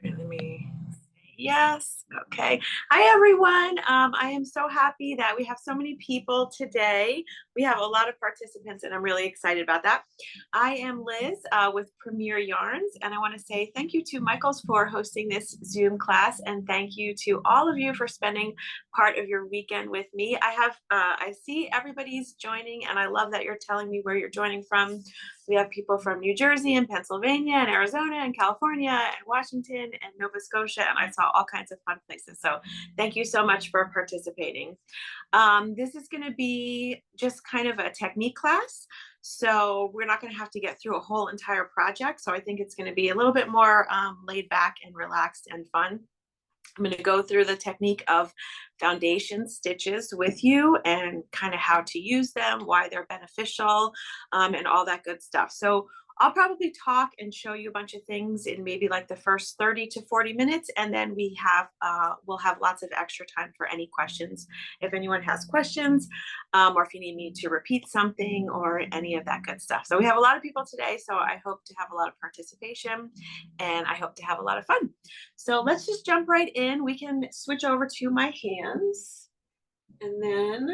Let me yes. Okay. Hi, everyone. I am so happy that we have so many people today. We have a lot of participants, and I'm really excited about that. I am Liz with Premier Yarns, and I want to say thank you to Michaels for hosting this Zoom class, and thank you to all of you for spending part of your weekend with me. I see everybody's joining, and I love that you're telling me where you're joining from. We have people from New Jersey and Pennsylvania and Arizona and California and Washington and Nova Scotia, and I saw all kinds of fun places. So thank you so much for participating. This is going to be just kind of a technique class. So we're not going to have to get through a whole entire project. So I think it's going to be a little bit more laid back and relaxed and fun. I'm going to go through the technique of foundation stitches with you and kind of how to use them, why they're beneficial, and all that good stuff. So I'll probably talk and show you a bunch of things in maybe like the first 30 to 40 minutes, and then we'll have lots of extra time for any questions. If anyone has questions, or if you need me to repeat something or any of that good stuff. So we have a lot of people today, so I hope to have a lot of participation, and I hope to have a lot of fun. So let's just jump right in. We can switch over to my hands, and then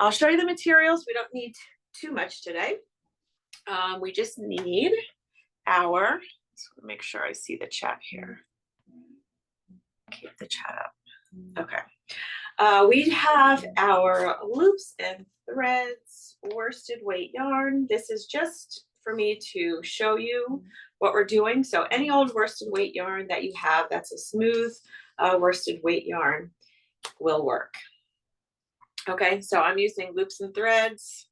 I'll show you the materials. We don't need too much today. We just need our, let's make sure I see the chat here. Keep the chat up. Okay. We have our loops and threads, worsted weight yarn. This is just for me to show you what we're doing. So any old worsted weight yarn that you have that's a smooth worsted weight yarn will work. Okay, so I'm using loops and threads,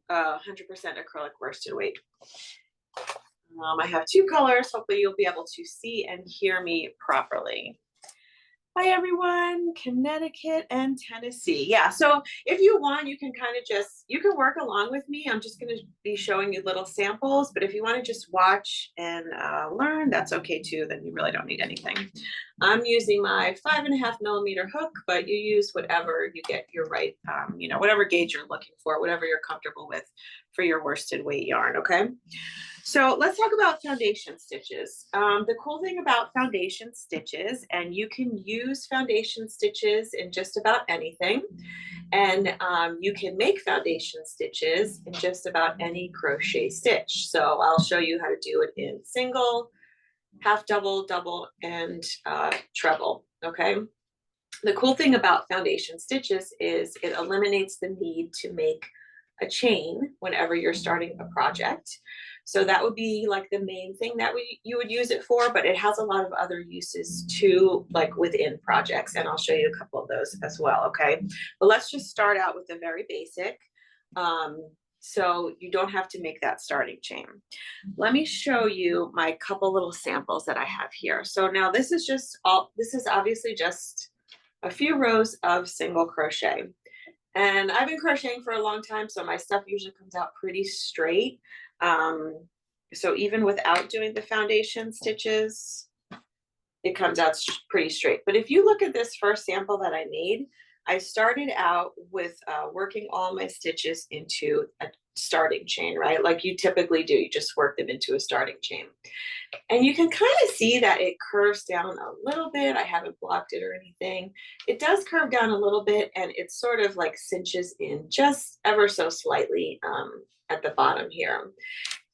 100% acrylic worsted weight. I have two colors. Hopefully you'll be able to see and hear me properly. Hi everyone, Connecticut and Tennessee. Yeah, so if you want, you can kind of you can work along with me. I'm just going to be showing you little samples, but if you want to just watch and learn, that's okay too. Then you really don't need anything. I'm using my 5.5mm hook, but you use whatever you get your right, whatever gauge you're looking for, whatever you're comfortable with for your worsted weight yarn, okay? So let's talk about foundation stitches. The cool thing about foundation stitches, and you can use foundation stitches in just about anything, and you can make foundation stitches in just about any crochet stitch. So I'll show you how to do it in single, half double, double, and treble, okay? The cool thing about foundation stitches is it eliminates the need to make a chain whenever you're starting a project. So that would be like the main thing that you would use it for, but it has a lot of other uses too, like within projects, and I'll show you a couple of those as well, okay? But let's just start out with the very basic. So you don't have to make that starting chain. Let me show you my couple little samples that I have here. So now this is obviously just a few rows of single crochet. And I've been crocheting for a long time, so my stuff usually comes out pretty straight. So even without doing the foundation stitches, it comes out pretty straight. But if you look at this first sample that I made, I started out with working all my stitches into a starting chain, right? Like you typically do, you just work them into a starting chain. And you can kind of see that it curves down a little bit. I haven't blocked it or anything. It does curve down a little bit, and it sort of like cinches in just ever so slightly at the bottom here.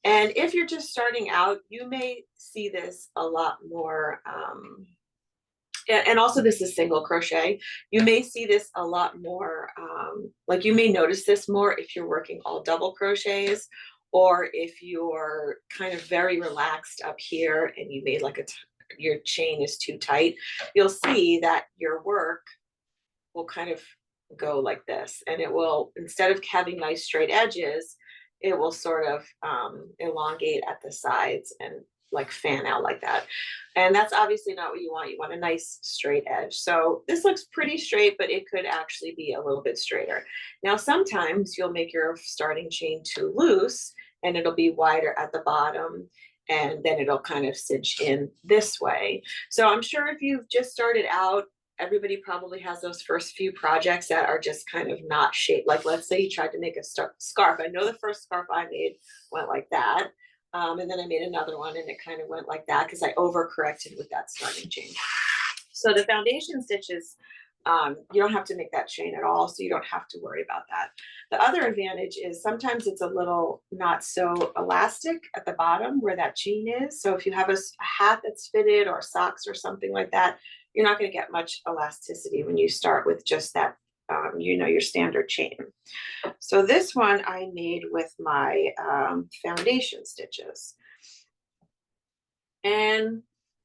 And if you're just starting out, you may see this a lot more. And also this is single crochet. You may see this a lot more, like you may notice this more if you're working all double crochets, or if you're kind of very relaxed up here and you made like your chain is too tight, you'll see that your work will kind of go like this, and it will, instead of having nice straight edges, it will sort of elongate at the sides and like fan out like that. And that's obviously not what you want. You want a nice straight edge. So this looks pretty straight, but it could actually be a little bit straighter. Now, sometimes you'll make your starting chain too loose and it'll be wider at the bottom, and then it'll kind of cinch in this way. So I'm sure if you've just started out, everybody probably has those first few projects that are just kind of not shaped. Like let's say you tried to make a scarf. I know the first scarf I made went like that. And then I made another one and it kind of went like that because I overcorrected with that starting chain. So the foundation stitches, you don't have to make that chain at all, so you don't have to worry about that. The other advantage is sometimes it's a little not so elastic at the bottom where that chain is. So if you have a hat that's fitted or socks or something like that, you're not going to get much elasticity when you start with just that, your standard chain. So this one I made with my foundation stitches. And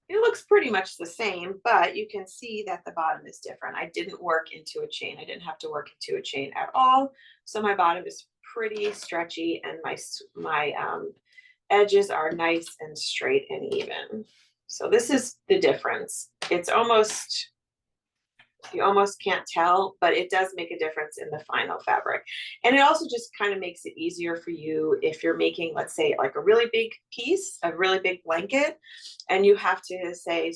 it looks pretty much the same, but you can see that the bottom is different. I didn't work into a chain. I didn't have to work into a chain at all. So my bottom is pretty stretchy and my edges are nice and straight and even. So this is the difference. It's almost, you almost can't tell, but it does make a difference in the final fabric. And it also just kind of makes it easier for you if you're making, let's say, like a really big piece, a really big blanket, and you have to say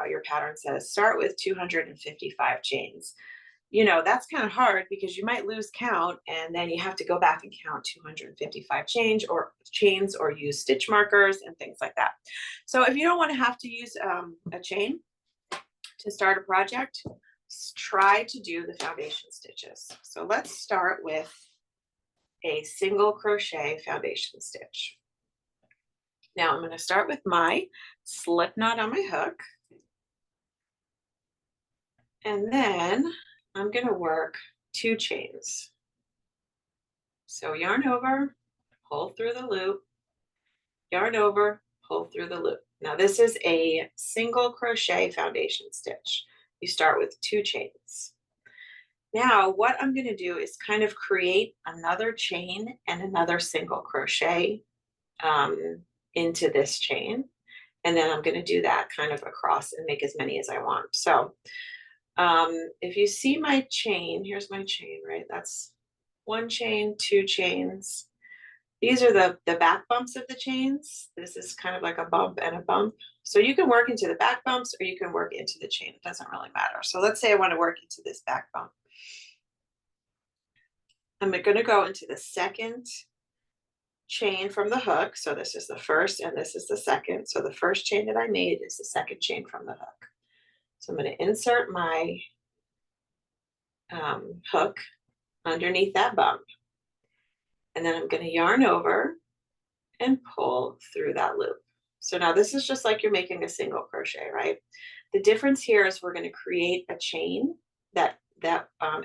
your pattern says start with 255 chains. That's kind of hard because you might lose count and then you have to go back and count 255 chains or use stitch markers and things like that. So if you don't want to have to use a chain to start a project, try to do the foundation stitches. So let's start with a single crochet foundation stitch. Now I'm going to start with my slip knot on my hook. And then I'm going to work 2 chains. So yarn over, pull through the loop, yarn over, pull through the loop. Now this is a single crochet foundation stitch. You start with 2 chains. Now what I'm going to do is kind of create another chain and another single crochet into this chain. And then I'm going to do that kind of across and make as many as I want. So if you see my chain, here's my chain, right? That's 1 chain, 2 chains. These are the back bumps of the chains. This is kind of like a bump and a bump. So you can work into the back bumps or you can work into the chain. It doesn't really matter. So let's say I want to work into this back bump. I'm going to go into the second chain from the hook. So this is the first and this is the second. So the first chain that I made is the second chain from the hook. So I'm going to insert my hook underneath that bump. And then I'm going to yarn over and pull through that loop. So now this is just like you're making a single crochet, right? The difference here is we're going to create a chain that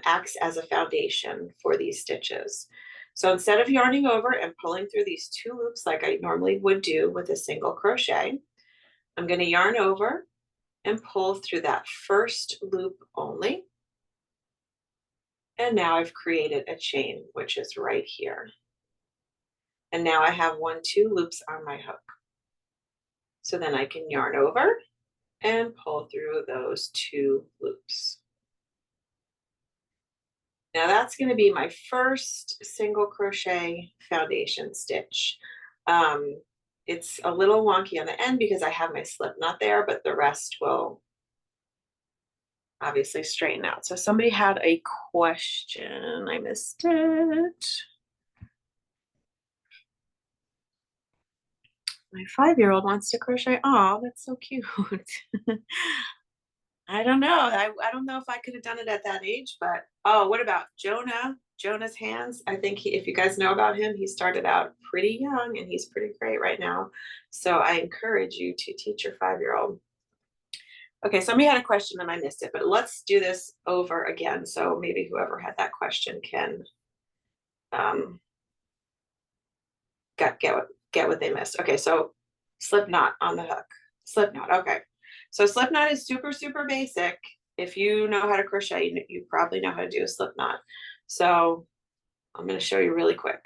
acts as a foundation for these stitches. So instead of yarning over and pulling through these 2 loops like I normally would do with a single crochet, I'm going to yarn over and pull through that first loop only. And now I've created a chain, which is right here. And now I have 1, 2 loops on my hook. So then I can yarn over and pull through those 2 loops. Now that's going to be my first single crochet foundation stitch. It's a little wonky on the end because I have my slip knot there, but the rest will obviously straighten out. So somebody had a question. I missed it. My 5-year-old wants to crochet. Oh, that's so cute. I don't know. I don't know if I could have done it at that age, but oh, what about Jonah? Jonah's hands. I think if you guys know about him, he started out pretty young and he's pretty great right now. So I encourage you to teach your 5-year-old. Okay, somebody had a question and I missed it, but let's do this over again. So maybe whoever had that question can get what they missed. Okay, so slip knot on the hook. Slip knot. Okay. So slip knot is super, super basic. If you know how to crochet, you probably know how to do a slip knot. So I'm going to show you really quick.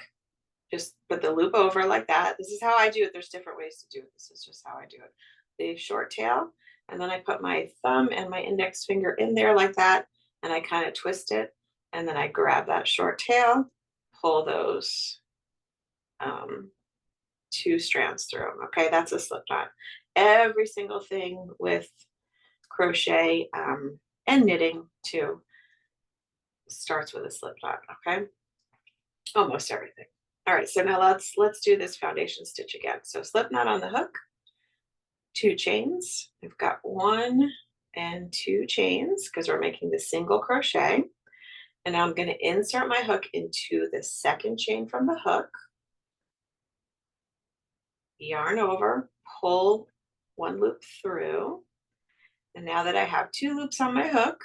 Just put the loop over like that. This is how I do it. There's different ways to do it. This is just how I do it. The short tail, and then I put my thumb and my index finger in there like that, and I kind of twist it, and then I grab that short tail, pull those 2 strands through them. Okay, that's a slip knot. Every single thing with crochet and knitting too starts with a slip knot. Okay, almost everything. All right, so now let's do this foundation stitch again. So slip knot on the hook, 2 chains. I've got 1 and 2 chains because we're making the single crochet. And now I'm going to insert my hook into the second chain from the hook, yarn over, pull 1 loop through. And now that I have 2 loops on my hook,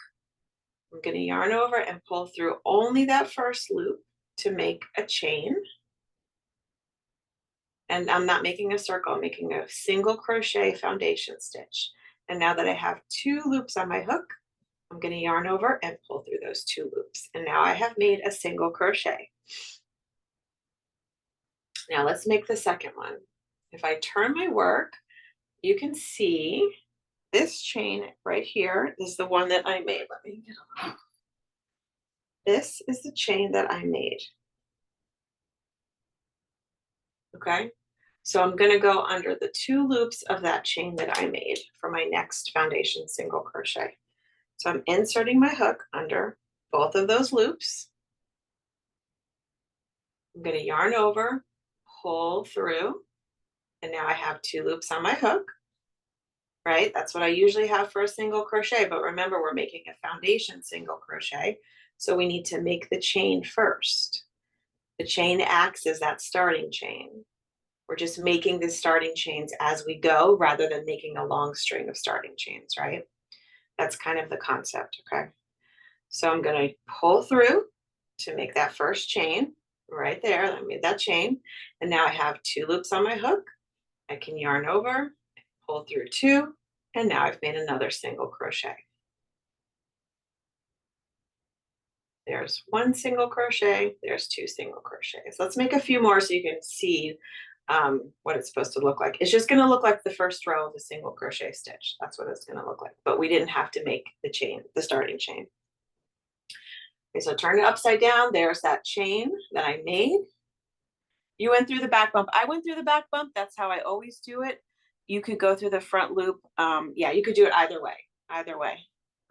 I'm going to yarn over and pull through only that first loop to make a chain. And I'm not making a circle, I'm making a single crochet foundation stitch. And now that I have 2 loops on my hook, I'm going to yarn over and pull through those 2 loops. And now I have made a single crochet. Now let's make the second one. If I turn my work, you can see this chain right here is the one that I made. Let me get a look. This is the chain that I made. Okay, so I'm going to go under the 2 loops of that chain that I made for my next foundation single crochet. So I'm inserting my hook under both of those loops. I'm going to yarn over, pull through, and now I have 2 loops on my hook, right? That's what I usually have for a single crochet, but remember we're making a foundation single crochet, so we need to make the chain first. The chain acts as that starting chain. We're just making the starting chains as we go rather than making a long string of starting chains, right? That's kind of the concept, okay? So I'm going to pull through to make that first chain right there. I made that chain. And now I have 2 loops on my hook. I can yarn over, pull through 2, and now I've made another single crochet. There's 1 single crochet, there's 2 single crochets. Let's make a few more so you can see what it's supposed to look like. It's just going to look like the first row of a single crochet stitch. That's what it's going to look like. But we didn't have to make the chain, the starting chain. Okay, so turn it upside down. There's that chain that I made. You went through the back bump. I went through the back bump. That's how I always do it. You could go through the front loop. Yeah, you could do it either way. Either way.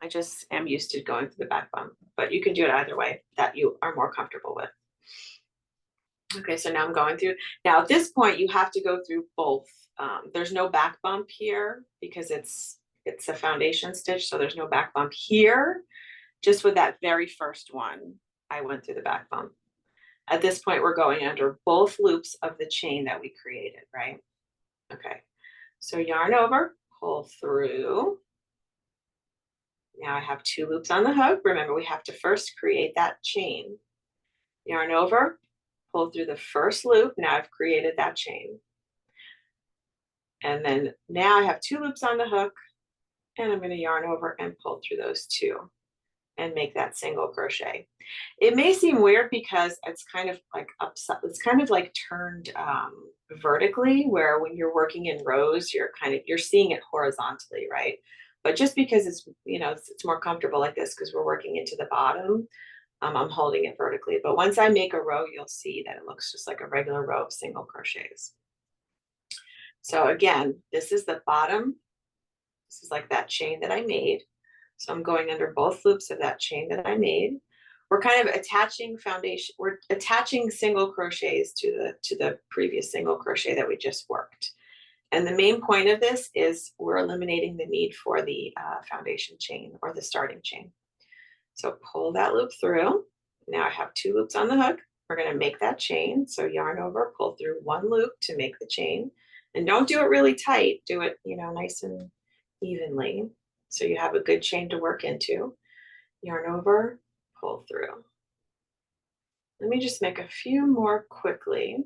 I just am used to going through the back bump, but you can do it either way that you are more comfortable with. Okay, so now I'm going through. Now at this point, you have to go through both. There's no back bump here because it's a foundation stitch, so there's no back bump here. Just with that very first one, I went through the back bump. At this point, we're going under both loops of the chain that we created, right? Okay, so yarn over, pull through. Now I have 2 loops on the hook. Remember, we have to first create that chain. Yarn over, pull through the first loop. Now I've created that chain. And then now I have 2 loops on the hook, and I'm going to yarn over and pull through those 2 and make that single crochet. It may seem weird because it's kind of like upside, it's kind of like turned vertically, where when you're working in rows, you're seeing it horizontally, right? But just because it's, you know, it's more comfortable like this because we're working into the bottom, I'm holding it vertically. But once I make a row, you'll see that it looks just like a regular row of single crochets. So again, this is the bottom. This is like that chain that I made. So I'm going under both loops of that chain that I made. We're kind of attaching foundation, we're attaching single crochets to the previous single crochet that we just worked. And the main point of this is we're eliminating the need for the foundation chain or the starting chain. So pull that loop through. Now I have 2 loops on the hook. We're going to make that chain. So yarn over, pull through 1 loop to make the chain. And don't do it really tight. Do it, you know, nice and evenly. So you have a good chain to work into. Yarn over, pull through. Let me just make a few more quickly.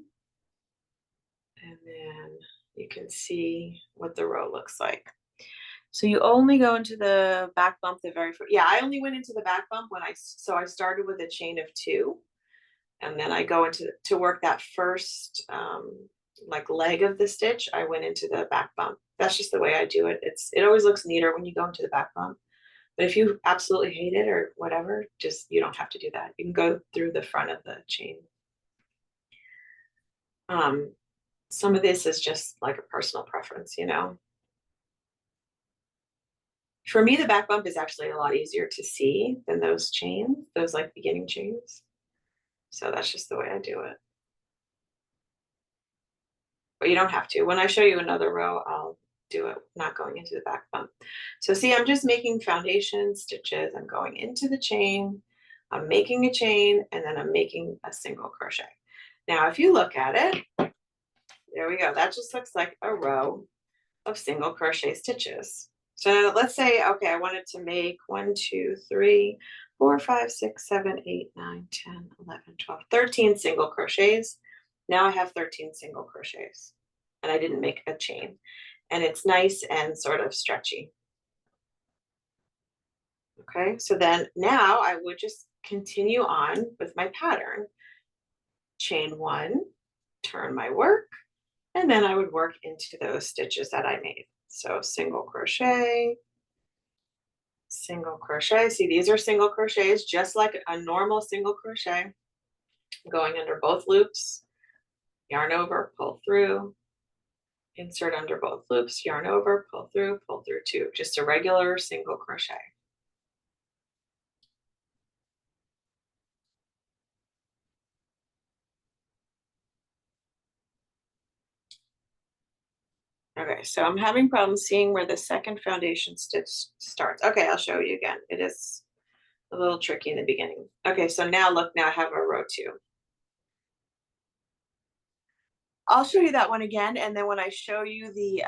And then you can see what the row looks like. So you only go into the back bump the very first. Yeah, I only went into the back bump when I started with a chain of 2. And then I go into to work that first like leg of the stitch. I went into the back bump. That's just the way I do it. It always looks neater when you go into the back bump. But if you absolutely hate it or whatever, just you don't have to do that. You can go through the front of the chain. Some of this is just like a personal preference, you know. For me, the back bump is actually a lot easier to see than those chains, those like beginning chains. So that's just the way I do it. but you don't have to. When I show you another row, I'll do it not going into the back bump. So see, I'm just making foundation stitches. I'm going into the chain, I'm making a chain, and then I'm making a single crochet. Now, if you look at it, there we go. That just looks like a row of single crochet stitches. So let's say, okay, I wanted to make 1, 2, 3, 4, 5, 6, 7, 8, 9, 10, 11, 12, 13 single crochets. Now I have 13 single crochets and I didn't make a chain, and it's nice and sort of stretchy. Okay, so then now I would just continue on with my pattern. Chain 1, turn my work, and then I would work into those stitches that I made. So single crochet, single crochet. See, these are single crochets, just like a normal single crochet. Going under both loops, yarn over, pull through, insert under both loops, yarn over, pull through two, just a regular single crochet. Okay, so I'm having problems seeing where the second foundation stitch starts. Okay, I'll show you again. It is a little tricky in the beginning. Okay, so now look, now I have a row 2. I'll show you that one again, and then when I show you the,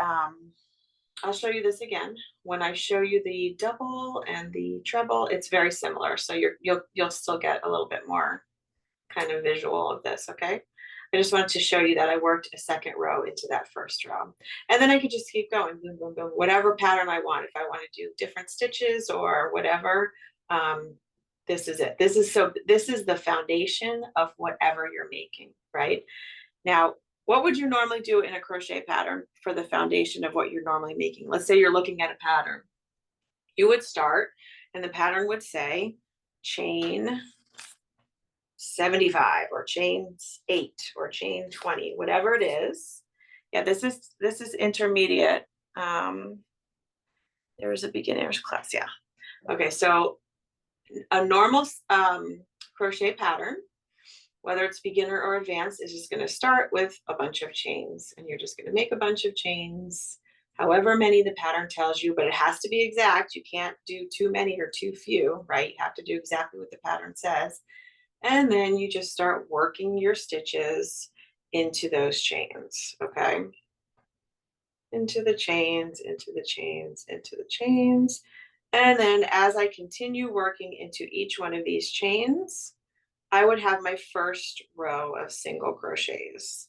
I'll show you this again. When I show you the double and the treble, it's very similar. So you'll still get a little bit more kind of visual of this, okay? I just wanted to show you that I worked a second row into that first row. And then I could just keep going, boom, boom, boom, whatever pattern I want. If I want to do different stitches or whatever, this is it. This is the foundation of whatever you're making, right? Now, what would you normally do in a crochet pattern for the foundation of what you're normally making? Let's say you're looking at a pattern. You would start, and the pattern would say chain 75 or chain 8 or chain 20, whatever it is. Yeah, this is intermediate. There was a beginner's class, yeah. Okay, so a normal crochet pattern, whether it's beginner or advanced, is just going to start with a bunch of chains, and you're just going to make a bunch of chains, however many the pattern tells you, but it has to be exact. You can't do too many or too few, right? You have to do exactly what the pattern says. And then you just start working your stitches into those chains, okay? Into the chains, into the chains, into the chains. And then as I continue working into each one of these chains, I would have my first row of single crochets,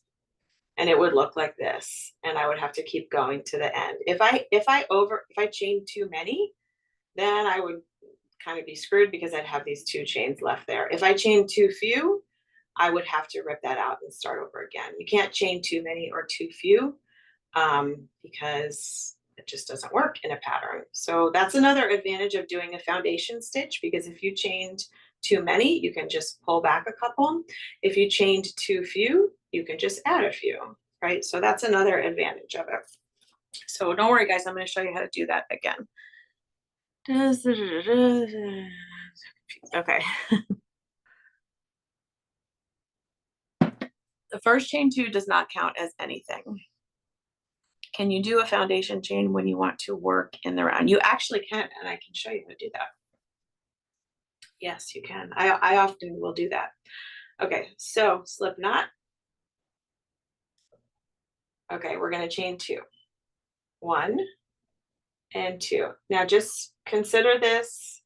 and it would look like this, and I would have to keep going to the end. If I chain too many, then I would kind of be screwed because I'd have these 2 chains left there. If I chain too few, I would have to rip that out and start over again. You can't chain too many or too few because it just doesn't work in a pattern. So that's another advantage of doing a foundation stitch, because if you chained too many, you can just pull back a couple. If you chained too few, you can just add a few, right? So that's another advantage of it. So don't worry, guys, I'm going to show you how to do that again. Okay. The first chain 2 does not count as anything. Can you do a foundation chain when you want to work in the round? You actually can, and I can show you how to do that. Yes, you can. I often will do that. Okay, so slip knot. Okay, we're going to chain 2. 1 and 2. Now just consider this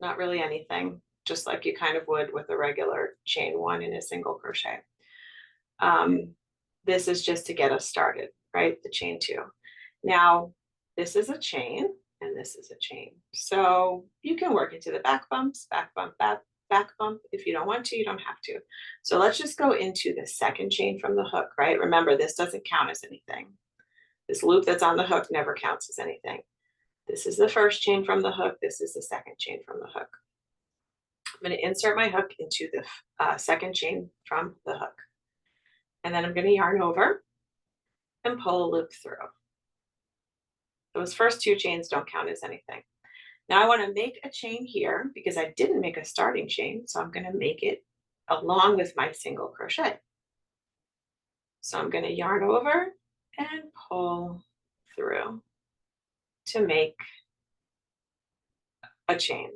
not really anything, just like you kind of would with a regular chain 1 in a single crochet. This is just to get us started, right? The chain 2. Now, this is a chain, and this is a chain. So you can work into the back bumps, back bump, back bump. If you don't want to, you don't have to. So let's just go into the second chain from the hook, right? Remember, this doesn't count as anything. This loop that's on the hook never counts as anything. This is the first chain from the hook. This is the second chain from the hook. I'm going to insert my hook into the second chain from the hook. And then I'm going to yarn over and pull a loop through. Those first 2 chains don't count as anything. Now I want to make a chain here because I didn't make a starting chain, so I'm going to make it along with my single crochet. So I'm going to yarn over and pull through to make a chain.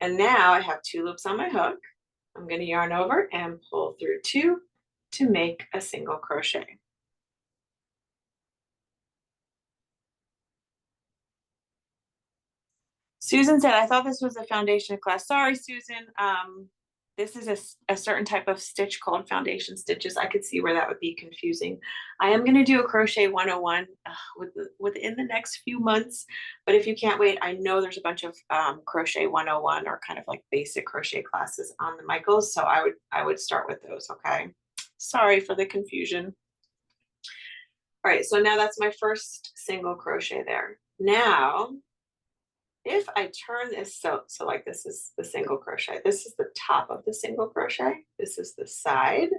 And now I have 2 loops on my hook. I'm going to yarn over and pull through 2 to make a single crochet. Susan said, I thought this was a foundation class. Sorry, Susan. This is a certain type of stitch called foundation stitches. I could see where that would be confusing. I am going to do a crochet 101 within the next few months, but if you can't wait, I know there's a bunch of crochet 101 or kind of like basic crochet classes on the Michaels, so I would start with those. Okay, sorry for the confusion. All right, so now that's my first single crochet there. Now if I turn this, so like this is the single crochet, this is the top of the single crochet, this is the side,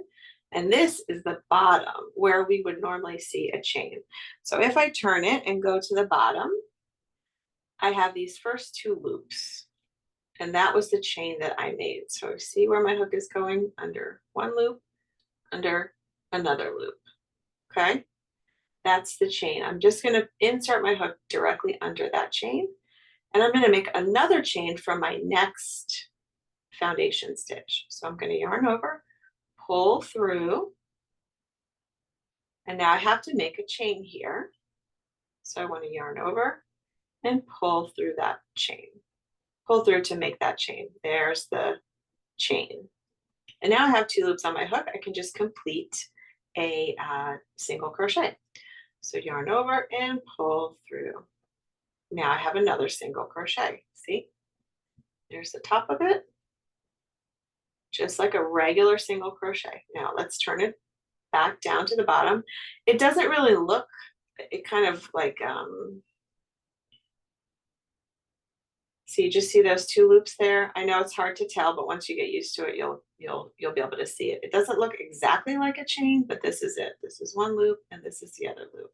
and this is the bottom where we would normally see a chain. So if I turn it and go to the bottom, I have these first 2 loops, and that was the chain that I made. So see where my hook is going? Under one loop, under another loop. Okay, that's the chain. I'm just going to insert my hook directly under that chain. And I'm going to make another chain from my next foundation stitch. So I'm going to yarn over, pull through, and now I have to make a chain here. So I want to yarn over and pull through that chain. Pull through to make that chain. There's the chain. And now I have 2 loops on my hook. I can just complete a single crochet. So yarn over and pull through. Now I have another single crochet. See? There's the top of it. Just like a regular single crochet. Now let's turn it back down to the bottom. It doesn't really look, it kind of like, so you just see those 2 loops there. I know it's hard to tell, but once you get used to it, you'll be able to see it. It doesn't look exactly like a chain, but this is it. This is one loop and this is the other loop.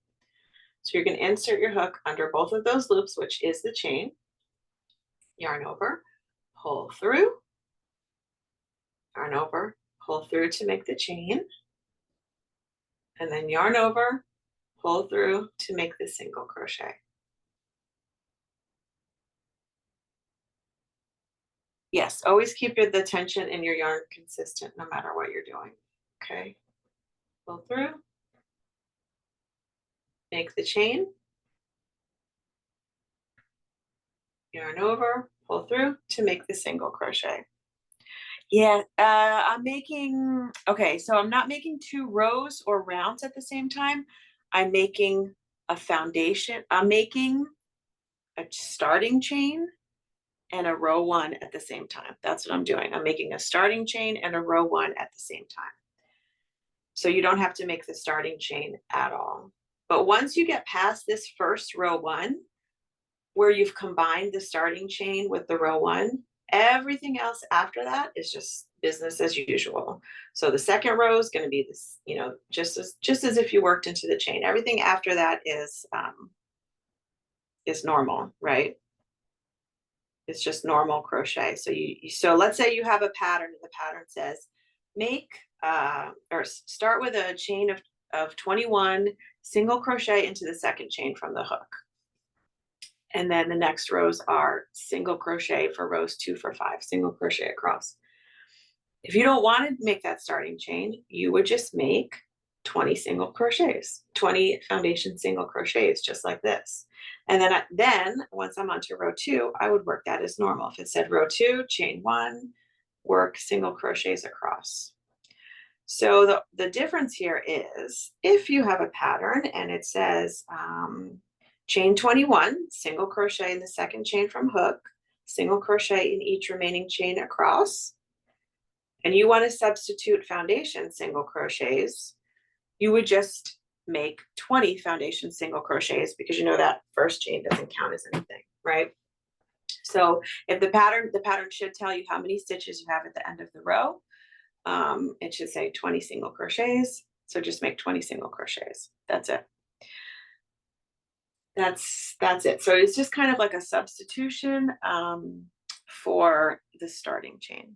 So you're going to insert your hook under both of those loops, which is the chain. Yarn over, pull through, yarn over, pull through to make the chain, and then yarn over, pull through to make the single crochet. Yes, always keep the tension in your yarn consistent no matter what you're doing. Okay, pull through, make the chain, yarn over, pull through to make the single crochet. Yeah, I'm making, okay, so I'm not making 2 rows or rounds at the same time. I'm making a foundation. I'm making a starting chain and a row 1 at the same time. That's what I'm doing. I'm making a starting chain and a row 1 at the same time. So you don't have to make the starting chain at all. But once you get past this first row 1, where you've combined the starting chain with the row 1, everything else after that is just business as usual. So the second row is going to be this, you know, just as if you worked into the chain. Everything after that is normal, right? It's just normal crochet. So so let's say you have a pattern and the pattern says make or start with a chain of 21 single crochet into the second chain from the hook. And then the next rows are single crochet for rows 2 for 5, single crochet across. If you don't want to make that starting chain, you would just make 20 single crochets, 20 foundation single crochets, just like this. And then once I'm onto row 2, I would work that as normal. If it said row 2, chain 1, work single crochets across. So the difference here is if you have a pattern and it says chain 21, single crochet in the second chain from hook, single crochet in each remaining chain across, and you want to substitute foundation single crochets, you would just make 20 foundation single crochets because you know that first chain doesn't count as anything, right? So if the pattern should tell you how many stitches you have at the end of the row. It should say 20 single crochets. So just make 20 single crochets. That's it. That's it. So it's just kind of like a substitution for the starting chain.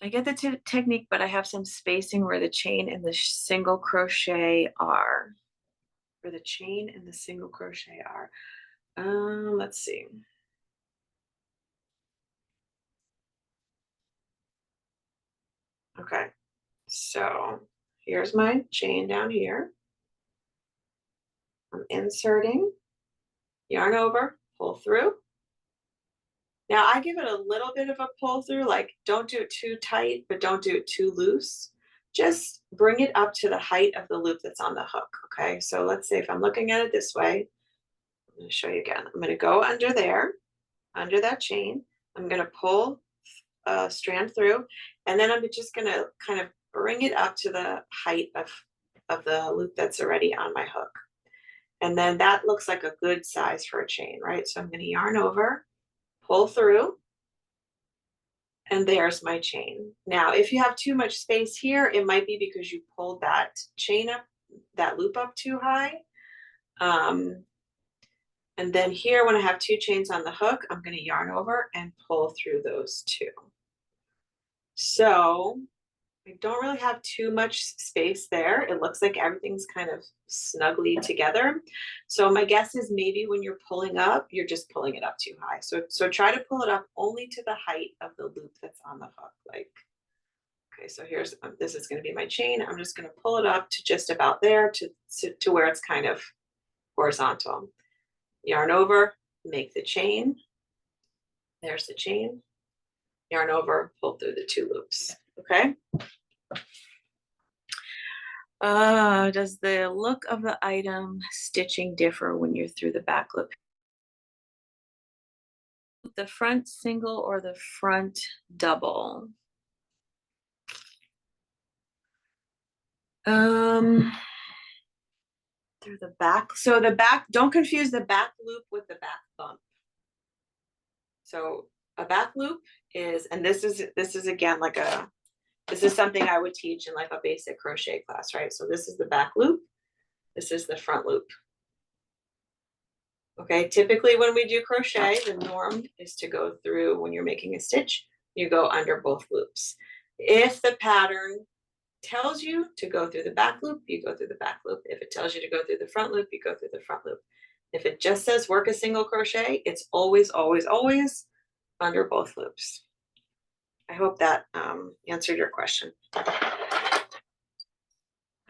I get the technique, but I have some spacing where the chain and the single crochet are. Where the chain and the single crochet are. Let's see. Okay, so here's my chain down here. I'm inserting, yarn over, pull through. Now I give it a little bit of a pull through, like don't do it too tight, but don't do it too loose. Just bring it up to the height of the loop that's on the hook, okay? So let's say if I'm looking at it this way, I'm gonna show you again. I'm gonna go under there, under that chain. I'm gonna pull a strand through, and then I'm just gonna kind of bring it up to the height of the loop that's already on my hook. And then that looks like a good size for a chain, right? So I'm gonna yarn over, pull through, and there's my chain. Now, if you have too much space here, it might be because you pulled that chain up, that loop up too high. And then here, when I have two chains on the hook, I'm gonna yarn over and pull through those two. So I don't really have too much space there. It looks like everything's kind of snugly together. So my guess is maybe when you're pulling up, you're just pulling it up too high. So try to pull it up only to the height of the loop that's on the hook. Like, okay, so here's, this is gonna be my chain. I'm just gonna pull it up to just about there to where it's kind of horizontal. Yarn over, make the chain. There's the chain. Yarn over, pull through the two loops, okay? Does the look of the item stitching differ when you're through the back loop? The front single or the front double? Through the back. So the back, don't confuse the back loop with the back bump. So a back loop is, and this is again like this is something I would teach in like a basic crochet class, right? So this is the back loop. This is the front loop. Okay, typically when we do crochet, the norm is to go through, when you're making a stitch, you go under both loops. If the pattern tells you to go through the back loop, you go through the back loop. If it tells you to go through the front loop, you go through the front loop. If it just says work a single crochet, it's always, always, always under both loops. I hope that answered your question. What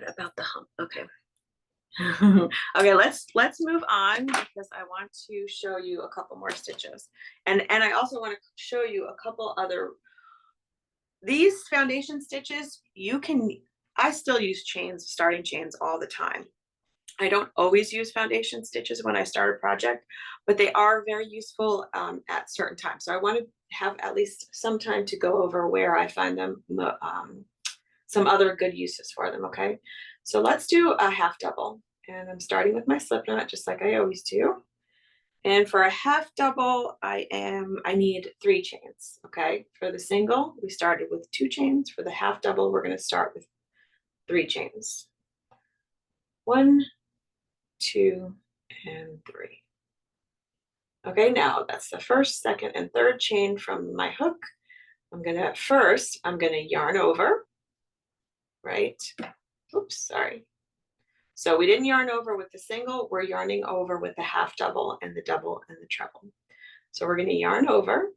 about the hump? Okay. Okay, let's move on because I want to show you a couple more stitches. And I also want to show you a couple other, these foundation stitches, I still use chains, starting chains all the time. I don't always use foundation stitches when I start a project, but they are very useful at certain times. So I want to have at least some time to go over where I find them, some other good uses for them, okay? So let's do a half double. And I'm starting with my slip knot, just like I always do. And for a half double, I need 3 chains, okay? For the single, we started with 2 chains. For the half double, we're gonna start with 3 chains. 1, 2, and 3. Okay, now that's the first, second, and third chain from my hook. I'm gonna yarn over, right? Oops, sorry. So we didn't yarn over with the single, we're yarning over with the half double and the double and the treble. So we're gonna yarn over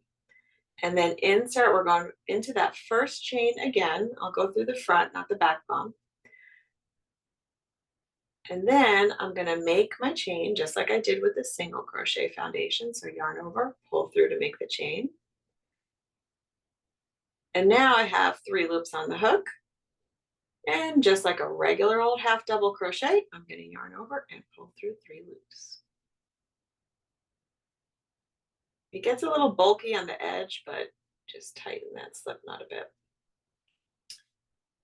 and then insert, we're going into that first chain again. I'll go through the front, not the back bump. And then I'm gonna make my chain just like I did with the single crochet foundation. So yarn over, pull through to make the chain. And now I have 3 loops on the hook. And just like a regular old half double crochet, I'm gonna yarn over and pull through 3 loops. It gets a little bulky on the edge, but just tighten that slip knot a bit.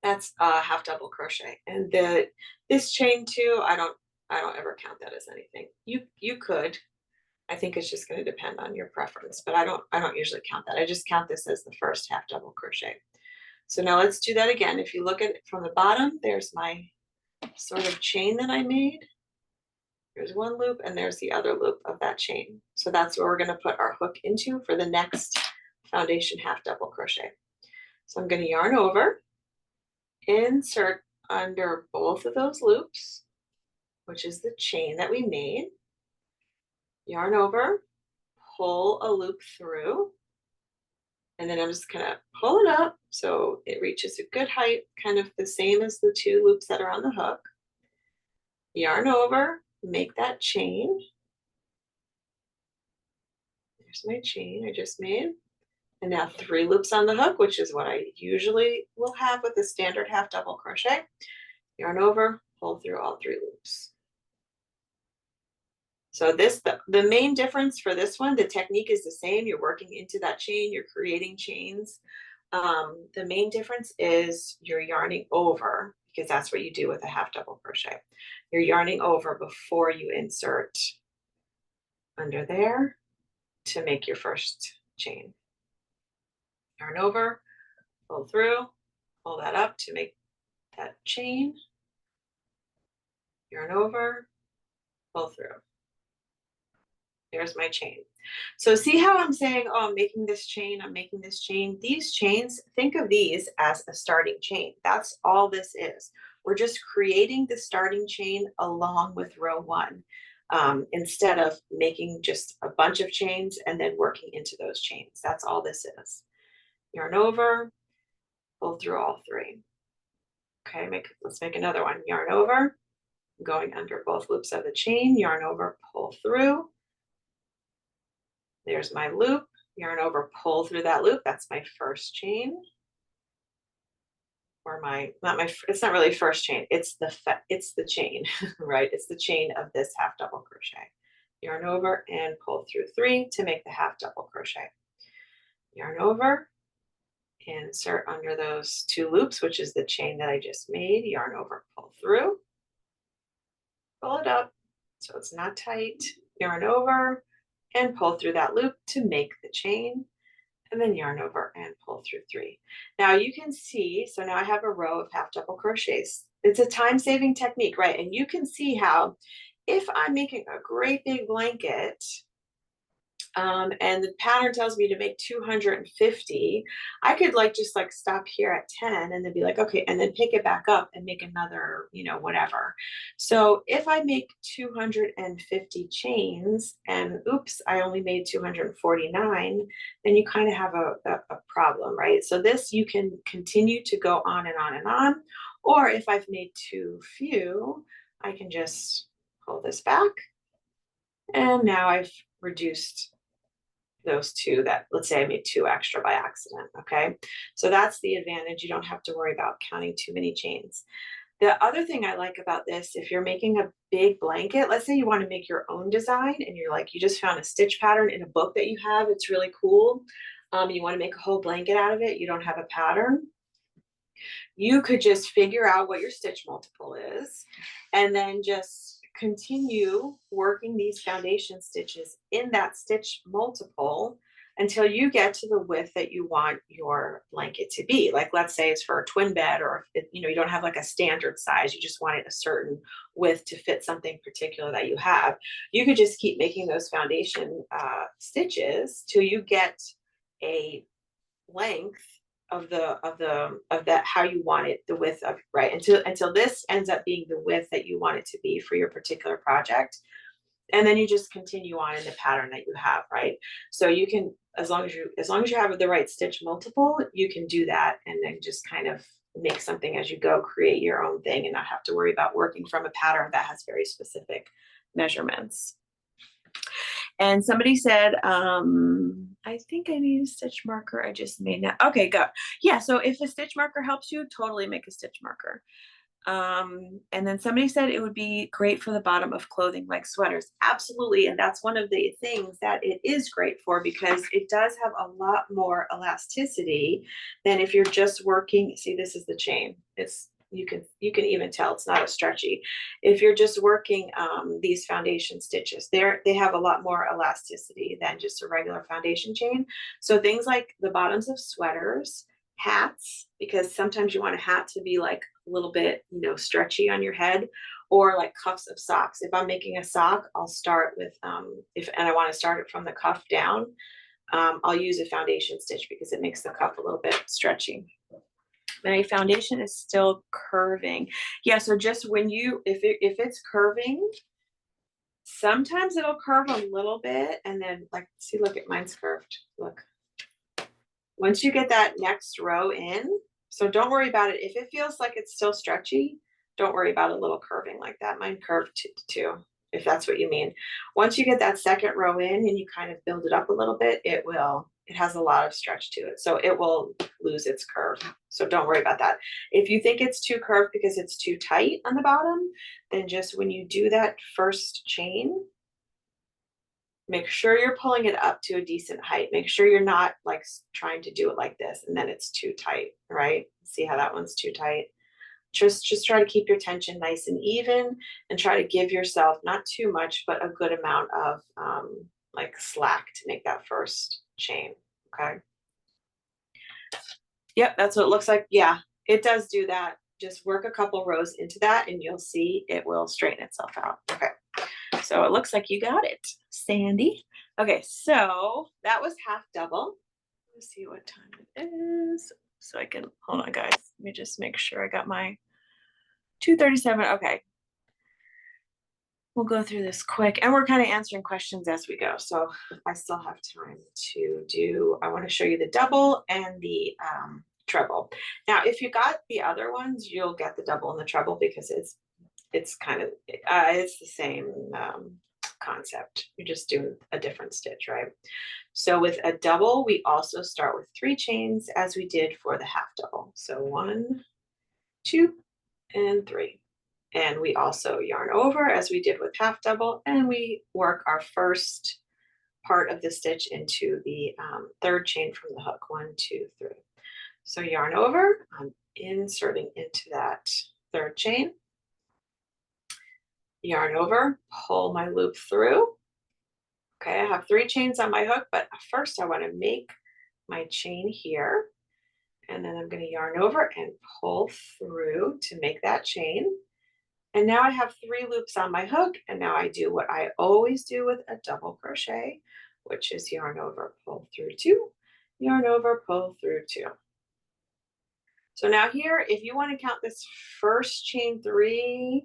That's half double crochet. And this chain too, I don't ever count that as anything. You could. I think it's just going to depend on your preference, but I don't usually count that. I just count this as the first half double crochet. So now let's do that again. If you look at it from the bottom, there's my sort of chain that I made. There's one loop and there's the other loop of that chain. So that's where we're going to put our hook into for the next foundation half double crochet. So I'm going to yarn over, insert under both of those loops, which is the chain that we made, yarn over, pull a loop through, and then I'm just gonna pull it up so it reaches a good height, kind of the same as the 2 loops that are on the hook. Yarn over, make that chain. There's my chain I just made. And now 3 loops on the hook, which is what I usually will have with a standard half double crochet. Yarn over, pull through all 3 loops. So the main difference for this one, the technique is the same. You're working into that chain, you're creating chains. The main difference is you're yarning over, because that's what you do with a half double crochet. You're yarning over before you insert under there to make your first chain. Yarn over, pull through, pull that up to make that chain. Yarn over, pull through. There's my chain. So see how I'm saying, oh, I'm making this chain, I'm making this chain. These chains, think of these as a starting chain. That's all this is. We're just creating the starting chain along with row 1, instead of making just a bunch of chains and then working into those chains. That's all this is. Yarn over, pull through all 3. Okay, let's make another one. Yarn over, going under both loops of the chain, yarn over, pull through. There's my loop, yarn over, pull through that loop. That's my first chain. Or it's not really first chain, it's the chain, right? It's the chain of this half double crochet. Yarn over and pull through 3 to make the half double crochet. Yarn over, insert under those 2 loops, which is the chain that I just made, yarn over, pull through, pull it up so it's not tight, yarn over, and pull through that loop to make the chain, and then yarn over and pull through 3. Now you can see, so now I have a row of half double crochets. It's a time-saving technique, right? And you can see how if I'm making a great big blanket, and the pattern tells me to make 250, I could just stop here at 10 and then be like, okay, and then pick it back up and make another, whatever. So if I make 250 chains and oops, I only made 249, then you kind of have a problem, right? So this, you can continue to go on and on and on. Or if I've made too few, I can just pull this back. And now I've reduced those 2 that, let's say I made 2 extra by accident, okay? So that's the advantage. You don't have to worry about counting too many chains. The other thing I like about this, if you're making a big blanket, let's say you want to make your own design and you're like, you just found a stitch pattern in a book that you have, it's really cool. You want to make a whole blanket out of it, you don't have a pattern. You could just figure out what your stitch multiple is and then just continue working these foundation stitches in that stitch multiple until you get to the width that you want your blanket to be. Like, let's say it's for a twin bed, or if you don't have like a standard size, you just want it a certain width to fit something particular that you have. You could just keep making those foundation stitches till you get a length of that how you want it, the width of, right, until this ends up being the width that you want it to be for your particular project. And then you just continue on in the pattern that you have, right? So you can, as long as you have the right stitch multiple, you can do that and then just kind of make something as you go, create your own thing and not have to worry about working from a pattern that has very specific measurements. And somebody said, I think I need a stitch marker. I just made that. Okay, go. Yeah, so if a stitch marker helps you, totally make a stitch marker. And then somebody said it would be great for the bottom of clothing like sweaters. Absolutely. And that's one of the things that it is great for, because it does have a lot more elasticity than if you're just working. See, this is the chain. You can even tell it's not as stretchy. If you're just working these foundation stitches, they have a lot more elasticity than just a regular foundation chain. So things like the bottoms of sweaters, hats, because sometimes you want a hat to be like a little bit, stretchy on your head, or like cuffs of socks. If I'm making a sock, I'll start with, and I want to start it from the cuff down, I'll use a foundation stitch because it makes the cuff a little bit stretchy. My foundation is still curving. Yeah, so just when you, if it's curving, sometimes it'll curve a little bit and then like, see, look at mine's curved. Look. Once you get that next row in, so don't worry about it. If it feels like it's still stretchy, don't worry about a little curving like that. Mine curved too, if that's what you mean. Once you get that second row in and you kind of build it up a little bit, it has a lot of stretch to it. So it will lose its curve. So don't worry about that. If you think it's too curved because it's too tight on the bottom, then just when you do that first chain, make sure you're pulling it up to a decent height. Make sure you're not like trying to do it like this and then it's too tight, right? See how that one's too tight? Just try to keep your tension nice and even and try to give yourself not too much, but a good amount of like slack to make that first chain, okay? Yep, that's what it looks like. Yeah, it does do that. Just work a couple rows into that and you'll see it will straighten itself out. Okay. So it looks like you got it, Sandy. Okay, so that was half double. Let's see what time it is. So I can, hold on guys. Let me just make sure I got my 2:37. Okay. We'll go through this quick and we're kind of answering questions as we go. So I still have time to do, I want to show you the double and the treble. Now, if you got the other ones, you'll get the double and the treble because it's kind of, it's the same concept. You're just doing a different stitch, right? So with a double, we also start with 3 chains as we did for the half double. So 1, 2, and 3. And we also yarn over as we did with half double, and we work our first part of the stitch into the third chain from the hook. 1, 2, 3. So yarn over, I'm inserting into that third chain. Yarn over, pull my loop through. Okay, I have 3 chains on my hook, but first I want to make my chain here. And then I'm going to yarn over and pull through to make that chain. And now I have 3 loops on my hook. And now I do what I always do with a double crochet, which is yarn over, pull through 2, yarn over, pull through 2. So now here, if you want to count this first chain 3,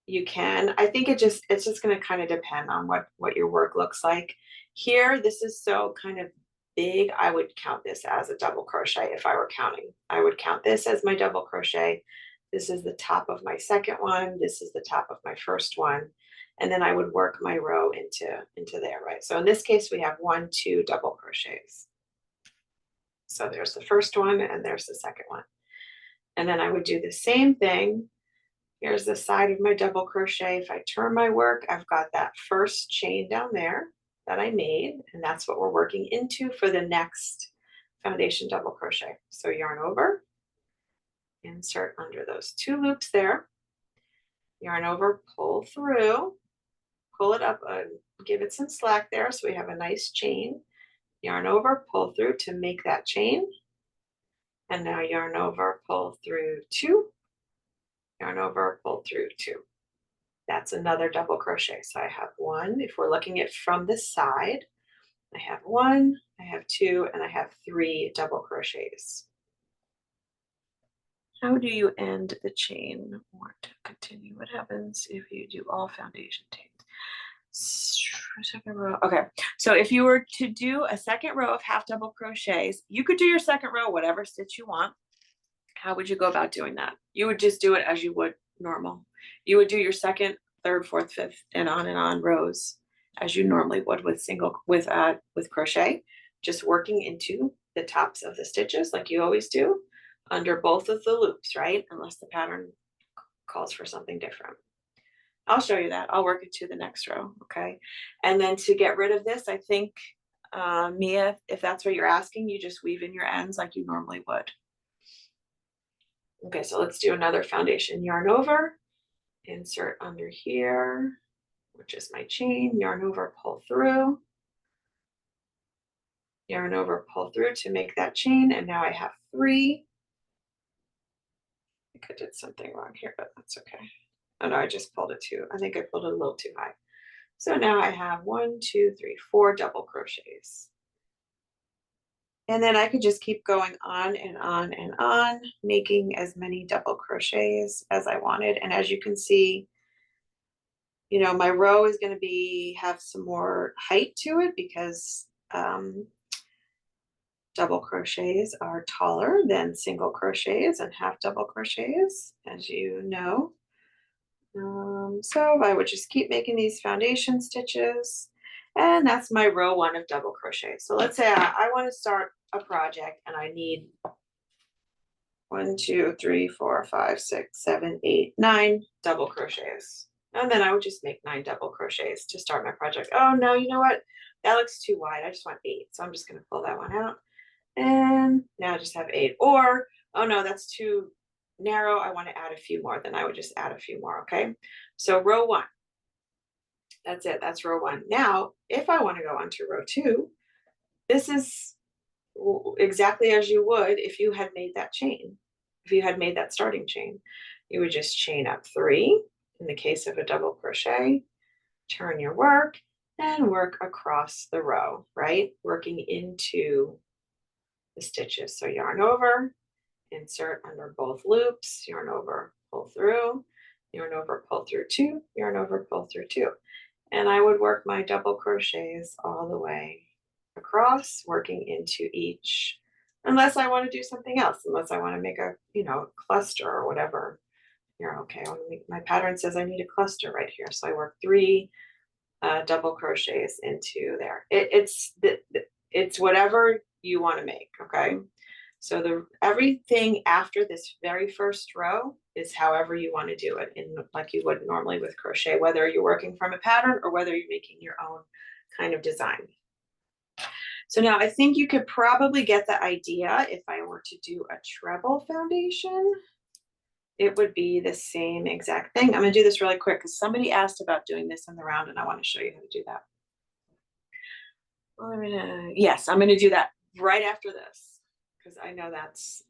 you can. I think it's just going to kind of depend on what your work looks like. Here, this is so kind of big. I would count this as a double crochet if I were counting. I would count this as my double crochet. This is the top of my second one. This is the top of my first one. And then I would work my row into there, right? So in this case, we have 1, 2 double crochets. So there's the first one and there's the second one. And then I would do the same thing. Here's the side of my double crochet. If I turn my work, I've got that first chain down there that I made, and that's what we're working into for the next foundation double crochet. So yarn over, insert under those 2 loops there, yarn over, pull through, pull it up, give it some slack there so we have a nice chain, yarn over, pull through to make that chain, and now yarn over, pull through 2, yarn over, pull through 2. That's another double crochet. So I have 1, if we're looking at from the side, I have 1, I have 2, and I have 3 double crochets. How do you end the chain or to continue? What happens if you do all foundation chains? Second row. Okay, so if you were to do a second row of half double crochets, you could do your second row whatever stitch you want. How would you go about doing that? You would just do it as you would normal. You would do your second, third, fourth, fifth, and on rows as you normally would with crochet, just working into the tops of the stitches like you always do under both of the loops, right? Unless the pattern calls for something different. I'll show you that. I'll work it to the next row, okay? And then to get rid of this, I think, Mia, if that's what you're asking, you just weave in your ends like you normally would. Okay, so let's do another foundation. Yarn over, insert under here, which is my chain, yarn over, pull through, yarn over, pull through to make that chain, and now I have 3. I think I did something wrong here, but that's okay. Oh no, I just pulled it I think I pulled it a little too high. So now I have 1, 2, 3, 4 double crochets. And then I could just keep going on and on and on, making as many double crochets as I wanted. And as you can see, you know, my row is going to have some more height to it because double crochets are taller than single crochets and half double crochets, as you know. So I would just keep making these foundation stitches, and that's my row 1 of double crochet. So let's say I want to start a project and I need 1, 2, 3, 4, 5, 6, 7, 8, 9 double crochets. And then I would just make 9 double crochets to start my project. Oh no, you know what? That looks too wide. I just want 8. So I'm just going to pull that one out. And now I just have 8. Or, oh no, that's too narrow. I want to add a few more. Then I would just add a few more. Okay. So row 1. That's it. That's row 1. Now, if I want to go on to row 2, this is exactly as you would if you had made that chain. If you had made that starting chain, you would just chain up 3 in the case of a double crochet, turn your work, and work across the row, right? Working into the stitches. So yarn over, insert under both loops, yarn over, pull through, yarn over, pull through 2, yarn over, pull through 2. And I would work my double crochets all the way across, working into each, unless I want to do something else, unless I want to make a, you know, cluster or whatever. Here, okay, my pattern says I need a cluster right here. So I work 3 double crochets into there. It's whatever you want to make, okay? So everything after this very first row is however you want to do it, in like you would normally with crochet, whether you're working from a pattern or whether you're making your own kind of design. So now I think you could probably get the idea. If I were to do a treble foundation, it would be the same exact thing. I'm going to do this really quick because somebody asked about doing this in the round and I want to show you how to do that. Well, yes, I'm going to do that right after this because I know that's,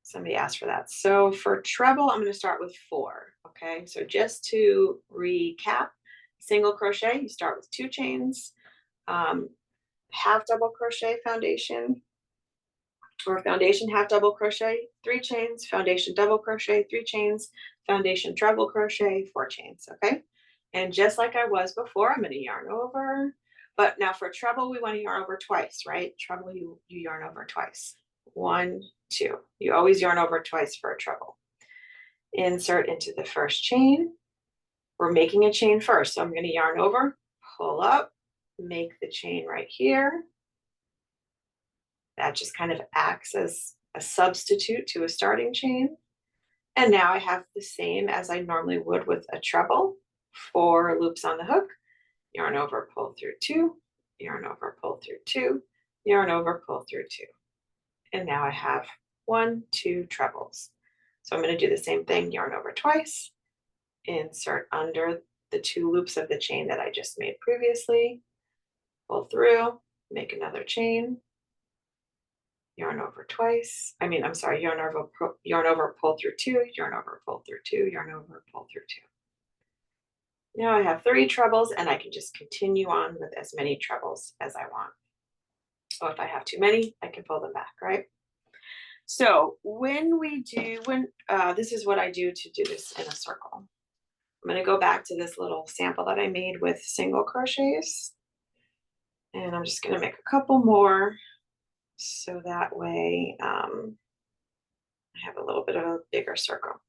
somebody asked for that. So for treble, I'm going to start with 4. Okay, so just to recap, single crochet, you start with 2 chains, half double crochet foundation, or foundation half double crochet, 3 chains, foundation double crochet, 3 chains, foundation treble crochet, 4 chains. Okay, and just like I was before, I'm going to yarn over. But now for treble, we want to yarn over twice, right? Treble, you yarn over twice. 1, 2. You always yarn over twice for a treble. Insert into the first chain. We're making a chain first, so I'm going to yarn over, pull up, make the chain right here. That just kind of acts as a substitute to a starting chain. And now I have the same as I normally would with a treble. 4 loops on the hook, yarn over, pull through 2, yarn over, pull through 2, yarn over, pull through 2. And now I have 1, 2 trebles. So I'm going to do the same thing, yarn over twice, insert under the 2 loops of the chain that I just made previously, pull through, make another chain, yarn over twice. I'm sorry, yarn over, pull through 2, yarn over, pull through 2, yarn over, pull through 2. Now I have 3 trebles and I can just continue on with as many trebles as I want. So if I have too many, I can pull them back, right? So this is what I do to do this in a circle. I'm going to go back to this little sample that I made with single crochets. And I'm just going to make a couple more so that way I have a little bit of a bigger circle.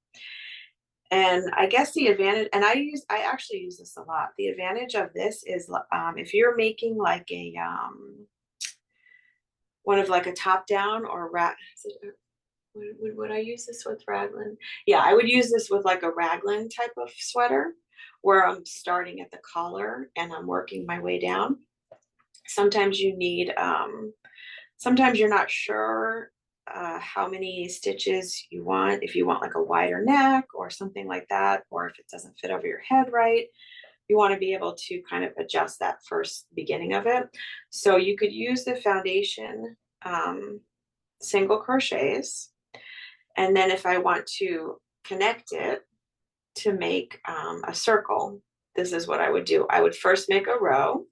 And I guess the advantage, and I actually use this a lot. The advantage of this is if you're making like a one of like a top down or would I use this with raglan? Yeah, I would use this with like a raglan type of sweater where I'm starting at the collar and I'm working my way down. Sometimes you need, sometimes you're not sure how many stitches you want, if you want like a wider neck or something like that, or if it doesn't fit over your head right. You want to be able to kind of adjust that first beginning of it. So you could use the foundation single crochets. And then if I want to connect it to make a circle, this is what I would do. I would first make a row.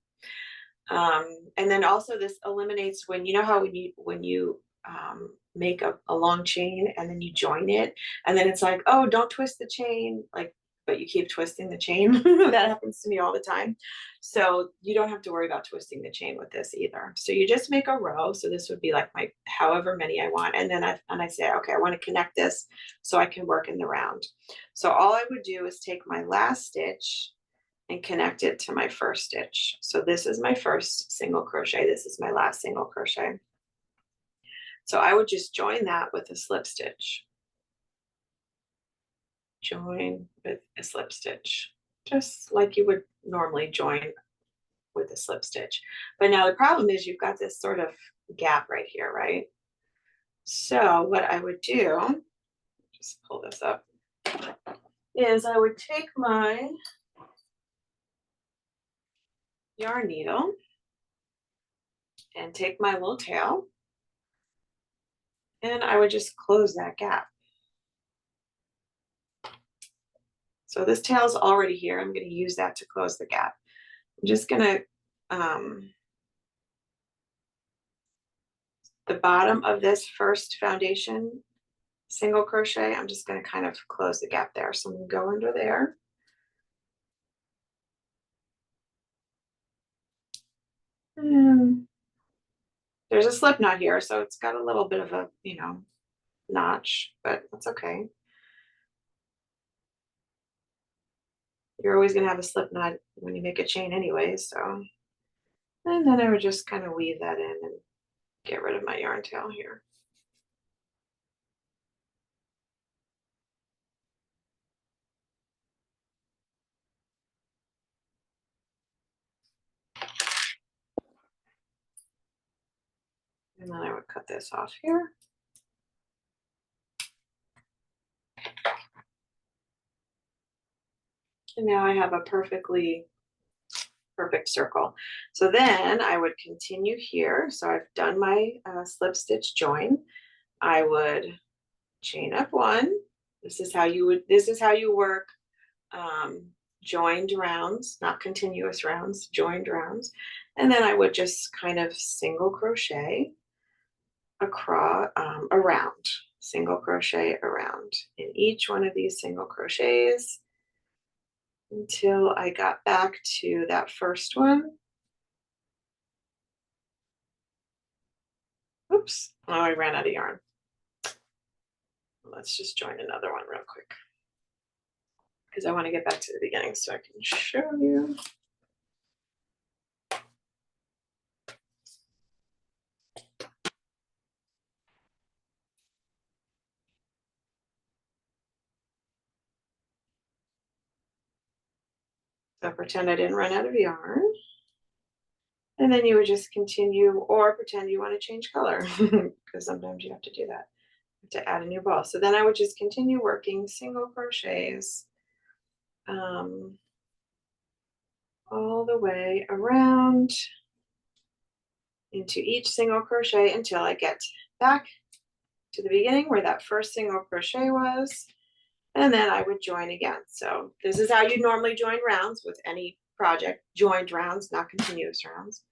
And then also this eliminates when you know how when you make a long chain and then you join it and then it's like, oh, don't twist the chain, like, but you keep twisting the chain. That happens to me all the time. So you don't have to worry about twisting the chain with this either. So you just make a row. So this would be like my however many I want. And then I say, okay, I want to connect this so I can work in the round. So all I would do is take my last stitch and connect it to my first stitch. So this is my first single crochet. This is my last single crochet. So I would just join that with a slip stitch. Join with a slip stitch, just like you would normally join with a slip stitch. But now the problem is you've got this sort of gap right here, right? So what I would do, just pull this up, is I would take my yarn needle and take my little tail and I would just close that gap. So this tail is already here. I'm going to use that to close the gap. I'm just going to, the bottom of this first foundation single crochet, I'm just going to kind of close the gap there. So I'm going to go under there. And there's a slip knot here, so it's got a little bit of a, notch, but that's okay. You're always going to have a slip knot when you make a chain anyway, so. And then I would just kind of weave that in and get rid of my yarn tail here. And then I would cut this off here. And now I have a perfect circle. So then I would continue here. So I've done my slip stitch join. I would chain up one. This is how you work joined rounds, not continuous rounds, joined rounds. And then I would just kind of single crochet across around, single crochet around in each one of these single crochets until I got back to that first one. Oops, oh, I ran out of yarn. Let's just join another one real quick because I want to get back to the beginning so I can show you. So pretend I didn't run out of yarn. And then you would just continue or pretend you want to change color because sometimes you have to do that to add a new ball. So then I would just continue working single crochets all the way around into each single crochet until I get back to the beginning where that first single crochet was. And then I would join again. So this is how you normally join rounds with any project, joined rounds, not continuous rounds.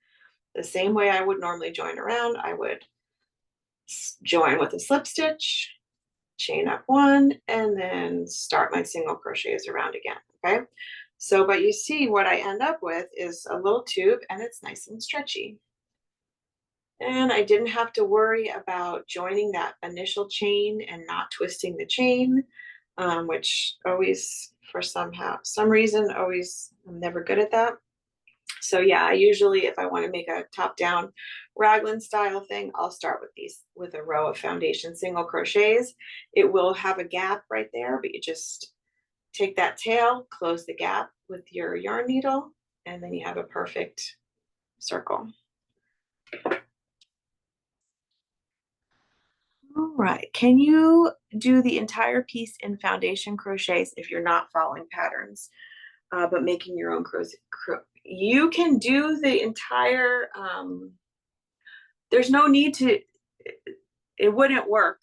The same way I would normally join a round, I would join with a slip stitch, chain up one, and then start my single crochets around again, okay? So, but you see what I end up with is a little tube and it's nice and stretchy. And I didn't have to worry about joining that initial chain and not twisting the chain, which always, for some reason, I'm never good at that. So yeah, I usually, if I want to make a top-down raglan style thing, I'll start with a row of foundation single crochets. It will have a gap right there, but you just take that tail, close the gap with your yarn needle, and then you have a perfect circle. All right, can you do the entire piece in foundation crochets if you're not following patterns, but making your own crochet? You can do the entire, there's no need to, it wouldn't work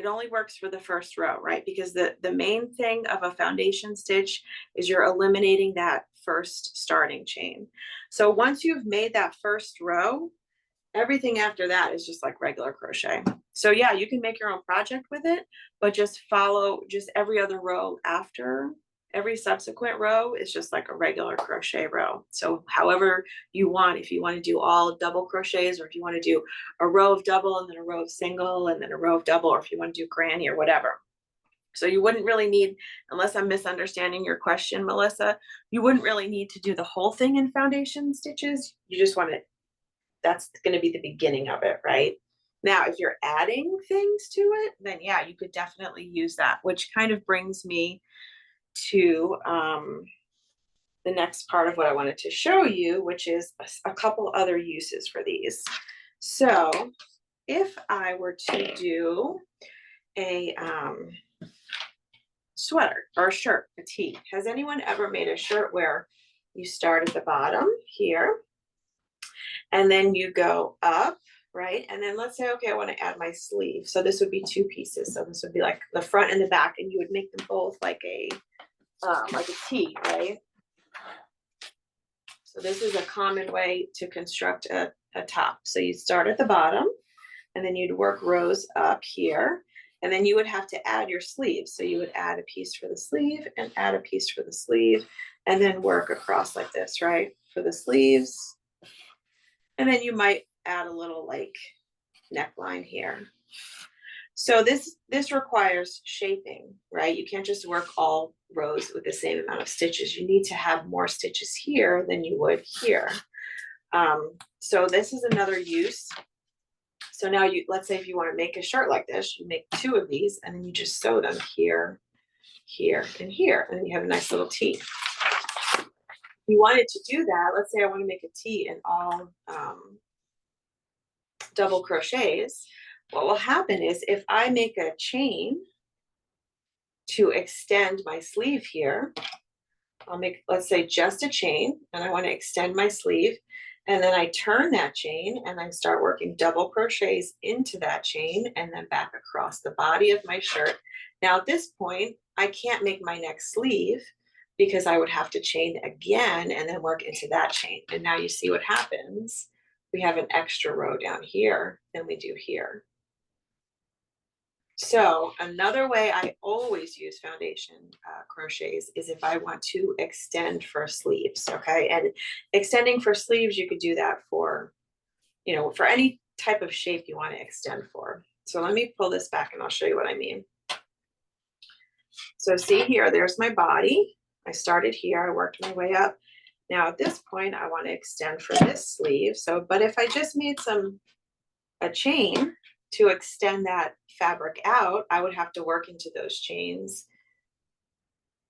It only works for the first row, right? Because the main thing of a foundation stitch is you're eliminating that first starting chain. So once you've made that first row, everything after that is just like regular crochet. So yeah, you can make your own project with it, but just follow just every other row after. Every subsequent row is just like a regular crochet row. So however you want, if you want to do all double crochets, or if you want to do a row of double and then a row of single and then a row of double, or if you want to do granny or whatever. So you wouldn't really need, unless I'm misunderstanding your question, Melissa, you wouldn't really need to do the whole thing in foundation stitches. You just want to, that's going to be the beginning of it, right? Now, if you're adding things to it, then yeah, you could definitely use that, which kind of brings me to the next part of what I wanted to show you, which is a couple other uses for these. So if I were to do a sweater or a shirt, a tee, has anyone ever made a shirt where you start at the bottom here and then you go up, right? And then let's say, okay, I want to add my sleeve. So this would be two pieces. So this would be like the front and the back, and you would make them both like a tee, right? So this is a common way to construct a top. So you start at the bottom, and then you'd work rows up here, and then you would have to add your sleeves. So you would add a piece for the sleeve and add a piece for the sleeve, and then work across like this, right? For the sleeves. And then you might add a little like neckline here. So this requires shaping, right? You can't just work all rows with the same amount of stitches. You need to have more stitches here than you would here. So this is another use. So now let's say if you want to make a shirt like this, you make two of these and then you just sew them here, here, and here, and then you have a nice little tee. If you wanted to do that, let's say I want to make a tee in all double crochets, what will happen is if I make a chain to extend my sleeve here, I'll make, let's say, just a chain, and I want to extend my sleeve, and then I turn that chain and I start working double crochets into that chain and then back across the body of my shirt. Now at this point, I can't make my next sleeve because I would have to chain again and then work into that chain. And now you see what happens. We have an extra row down here than we do here. So another way I always use foundation crochets is if I want to extend for sleeves, okay? And extending for sleeves, you could do that for, you know, for any type of shape you want to extend for. So let me pull this back and I'll show you what I mean. So see here, there's my body. I started here, I worked my way up. Now at this point, I want to extend for this sleeve. So, but if I just made a chain to extend that fabric out, I would have to work into those chains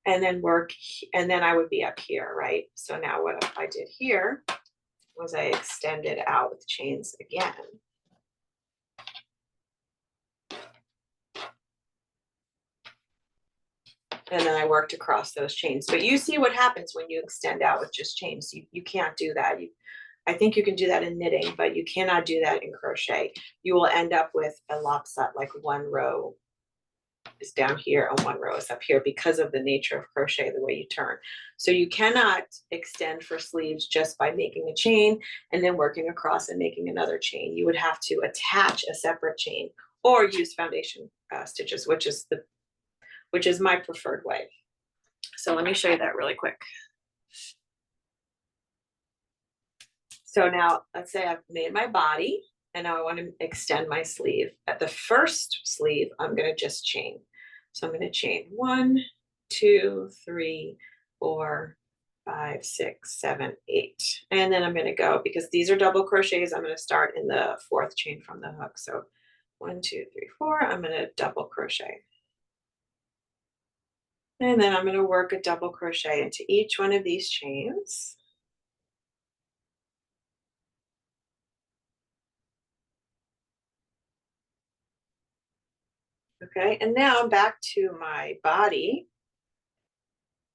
and then work, and then I would be up here, right? So now what I did here was I extended out with chains again. And then I worked across those chains. But you see what happens when you extend out with just chains. You can't do that. I think you can do that in knitting, but you cannot do that in crochet. You will end up with a lopsided, like one row is down here and one row is up here because of the nature of crochet, the way you turn. So you cannot extend for sleeves just by making a chain and then working across and making another chain. You would have to attach a separate chain or use foundation stitches, which is my preferred way. So let me show you that really quick. So now let's say I've made my body and now I want to extend my sleeve. At the first sleeve, I'm going to just chain. So I'm going to chain 1, 2, 3, 4, 5, 6, 7, 8. And then I'm going to go, because these are double crochets, I'm going to start in the 4th chain from the hook. So 1, 2, 3, 4, I'm going to double crochet. And then I'm going to work a double crochet into each one of these chains. Okay, and now I'm back to my body.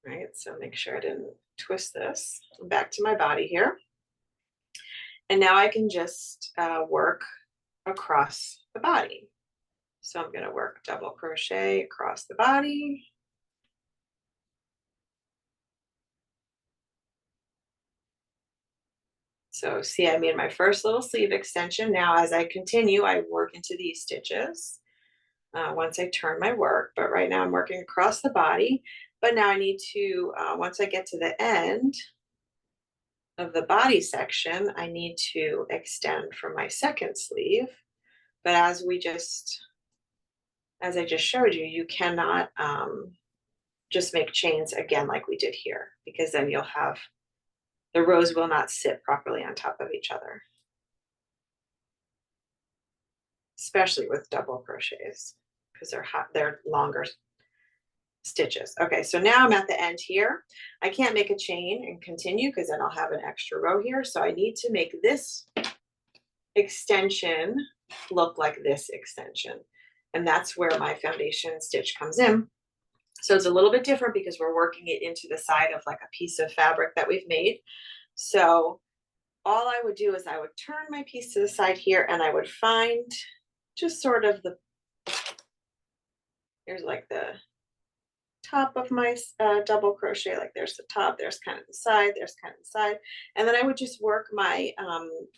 Right, so make sure I didn't twist this. I'm back to my body here. And now I can just work across the body. So I'm going to work double crochet across the body. So see, I made my first little sleeve extension. Now as I continue, I work into these stitches once I turn my work, but right now I'm working across the body. But now I need to, once I get to the end of the body section, I need to extend from my second sleeve. But as I just showed you, you cannot just make chains again like we did here, because then you'll have, the rows will not sit properly on top of each other, especially with double crochets, because they're longer stitches. Okay, so now I'm at the end here. I can't make a chain and continue because then I'll have an extra row here. So I need to make this extension look like this extension. And that's where my foundation stitch comes in. So it's a little bit different because we're working it into the side of like a piece of fabric that we've made. So all I would do is I would turn my piece to the side here and I would find just sort of here's like the top of my double crochet, like there's the top, there's kind of the side, there's kind of the side, and then I would just work my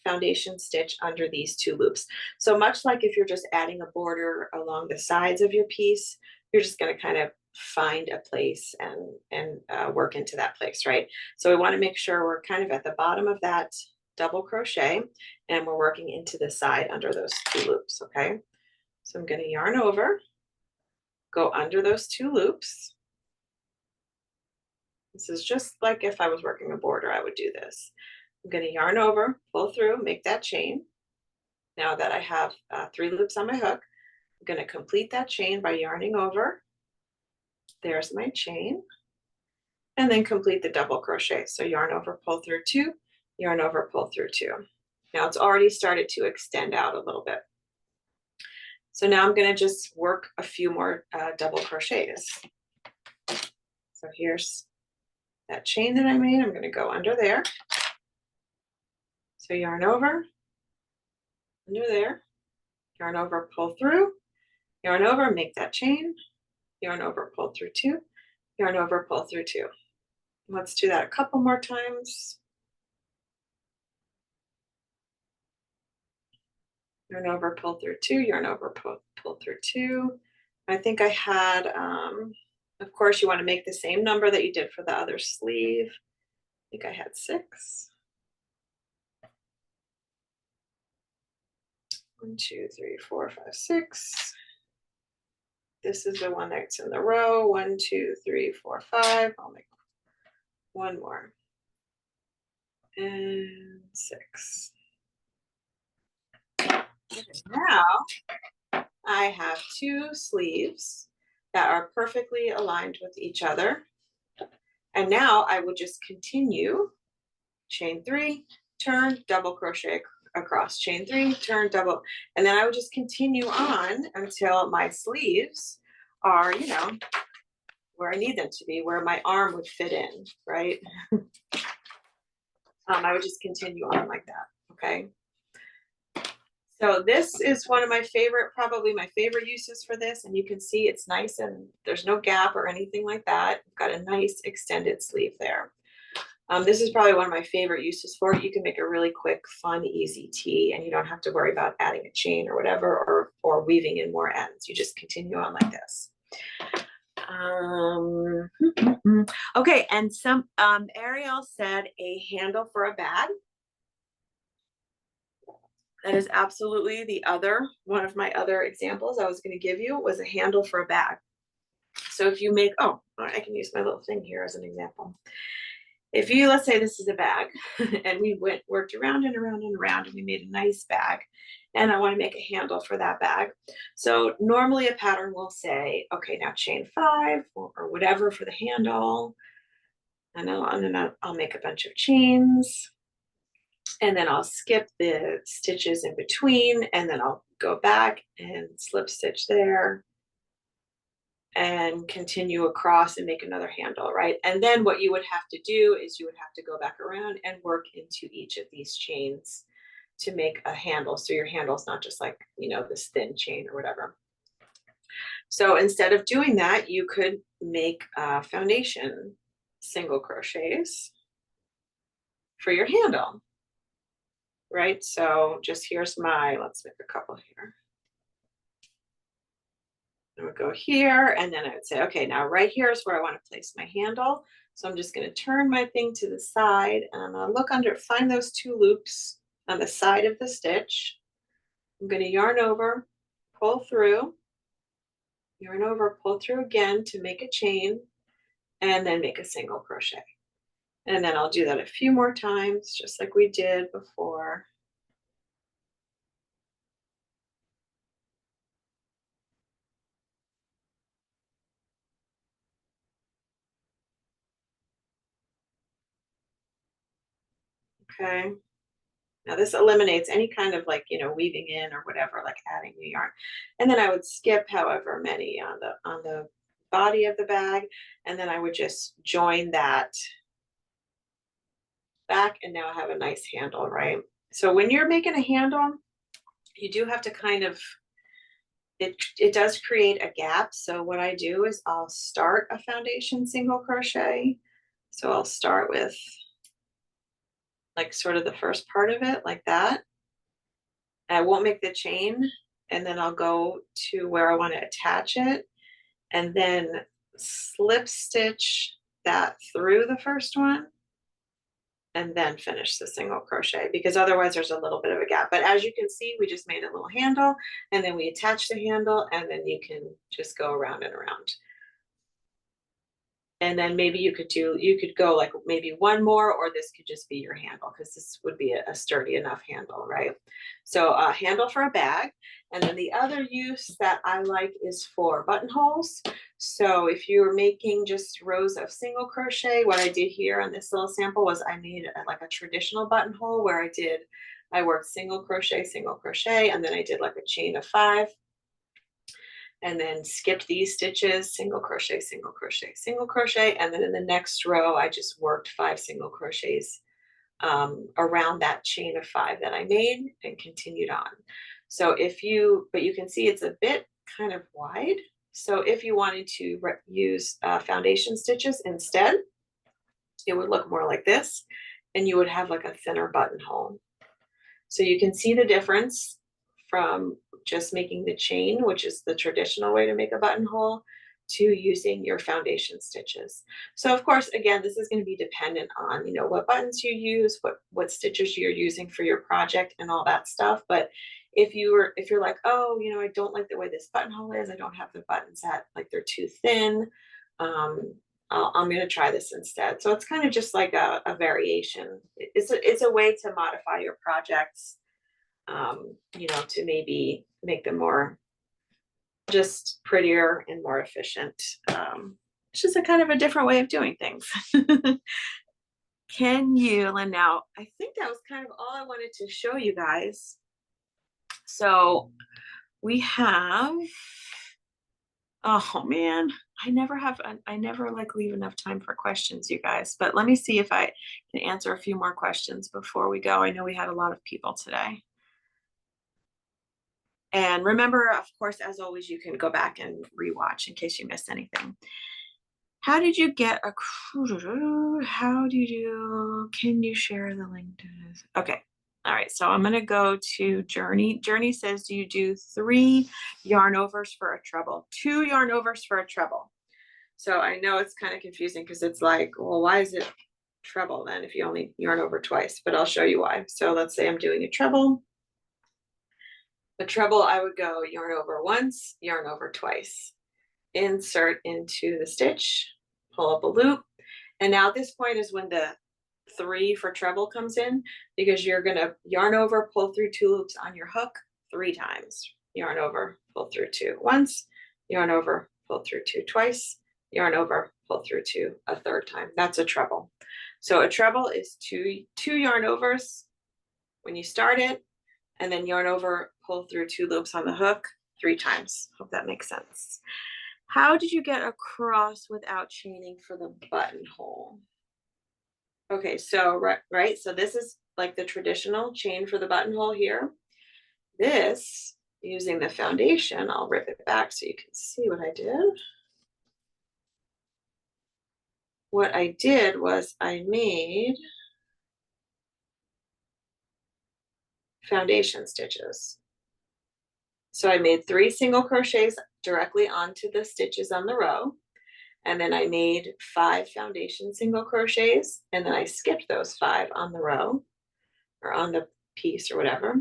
foundation stitch under these two loops. So much like if you're just adding a border along the sides of your piece, you're just going to kind of find a place and work into that place, right? So we want to make sure we're kind of at the bottom of that double crochet and we're working into the side under those two loops. Okay, so I'm going to yarn over, go under those two loops. This is just like if I was working a border, I would do this. I'm going to yarn over, pull through, make that chain. Now that I have 3 loops on my hook, I'm going to complete that chain by yarning over. There's my chain. And then complete the double crochet. So yarn over, pull through 2, yarn over, pull through 2. Now it's already started to extend out a little bit. So now I'm going to just work a few more double crochets. So here's that chain that I made. I'm going to go under there. So yarn over, under there, yarn over, pull through, yarn over, make that chain, yarn over, pull through 2, yarn over, pull through 2. Let's do that a couple more times. Yarn over, pull through 2, yarn over, pull through 2. I think I had, of course, you want to make the same number that you did for the other sleeve. I think I had 6. 1, 2, 3, 4, 5, 6. This is the one that's in the row. 1, 2, 3, 4, 5. I'll make one more. And 6. Now I have 2 sleeves that are perfectly aligned with each other. And now I would just continue, chain 3, turn, double crochet across, chain 3, turn, double, and then I would just continue on until my sleeves are, you know, where I need them to be, where my arm would fit in, right? I would just continue on like that, okay? So this is one of my favorite, probably my favorite uses for this, and you can see it's nice and there's no gap or anything like that. I've got a nice extended sleeve there. This is probably one of my favorite uses for it. You can make a really quick, fun, easy tee, and you don't have to worry about adding a chain or whatever, or weaving in more ends. You just continue on like this. Okay, and Ariel said a handle for a bag. That is absolutely the other one of my other examples I was going to give you was a handle for a bag. So if you make, oh, I can use my little thing here as an example. If you, let's say this is a bag and we worked around and around and around and we made a nice bag and I want to make a handle for that bag. So normally a pattern will say, okay, now chain 5 or whatever for the handle. And then I'll make a bunch of chains. And then I'll skip the stitches in between and then I'll go back and slip stitch there and continue across and make another handle, right? And then what you would have to do is you would have to go back around and work into each of these chains to make a handle. So your handle's not just like, you know, this thin chain or whatever. So instead of doing that, you could make foundation single crochets for your handle, right? So just here's let's make a couple here. I would go here, and then I would say, okay, now right here is where I want to place my handle. So I'm just going to turn my thing to the side, and I'm going to look under, find those 2 loops on the side of the stitch. I'm going to yarn over, pull through, yarn over, pull through again to make a chain, and then make a single crochet. And then I'll do that a few more times, just like we did before. Okay. Now this eliminates any kind of like, weaving in or whatever, like adding new yarn. And then I would skip however many on the body of the bag. And then I would just join that back, and now I have a nice handle, right? So when you're making a handle, you do have to kind of, it does create a gap. So what I do is I'll start a foundation single crochet. So I'll start with like sort of the first part of it like that. I won't make the chain, and then I'll go to where I want to attach it, and then slip stitch that through the first one, and then finish the single crochet, because otherwise there's a little bit of a gap. But as you can see, we just made a little handle, and then we attach the handle, and then you can just go around and around. And then maybe you could go like maybe one more, or this could just be your handle, because this would be a sturdy enough handle, right? So a handle for a bag. And then the other use that I like is for buttonholes. So if you're making just rows of single crochet, what I did here on this little sample was I made like a traditional buttonhole where I worked single crochet, and then I did like a chain of 5, and then skipped these stitches, single crochet, single crochet, single crochet. And then in the next row, I just worked 5 single crochets around that chain of 5 that I made, and continued on. So but you can see it's a bit kind of wide. So if you wanted to use foundation stitches instead, it would look more like this, and you would have like a thinner buttonhole. So you can see the difference from just making the chain, which is the traditional way to make a buttonhole, to using your foundation stitches. So of course, again, this is going to be dependent on, what buttons you use, what stitches you're using for your project and all that stuff. But if you're like, oh, I don't like the way this buttonhole is, I don't have the buttons like they're too thin, I'm going to try this instead. So it's kind of just like a variation. It's a way to modify your projects, to maybe make them more just prettier and more efficient. It's just a kind of a different way of doing things. Lynn, now I think that was kind of all I wanted to show you guys. So we have, oh man, I never like leave enough time for questions, you guys, but let me see if I can answer a few more questions before we go. I know we had a lot of people today. And remember, of course, as always, you can go back and rewatch in case you missed anything. How did you get a, can you share the link to this? Okay. All right. So I'm going to go to Journey. Journey says, do you do 3 yarn overs for a treble? 2 yarn overs for a treble. So I know it's kind of confusing, because it's like, well, why is it treble then if you only yarn over twice? But I'll show you why. So let's say I'm doing a treble. A treble, I would go yarn over once, yarn over twice, insert into the stitch, pull up a loop. And now at this point is when the 3 for treble comes in, because you're going to yarn over, pull through 2 loops on your hook 3 times. Yarn over, pull through 2 once, yarn over, pull through 2 twice, yarn over, pull through 2 a 3rd time. That's a treble. So a treble is two yarn overs when you start it, and then yarn over, pull through 2 loops on the hook 3 times. Hope that makes sense. How did you get across without chaining for the buttonhole? Okay, so right, so this is like the traditional chain for the buttonhole here. This using the foundation, I'll rip it back so you can see what I did. What I did was I made foundation stitches. So I made 3 single crochets directly onto the stitches on the row, and then I made 5 foundation single crochets, and then I skipped those 5 on the row or on the piece or whatever.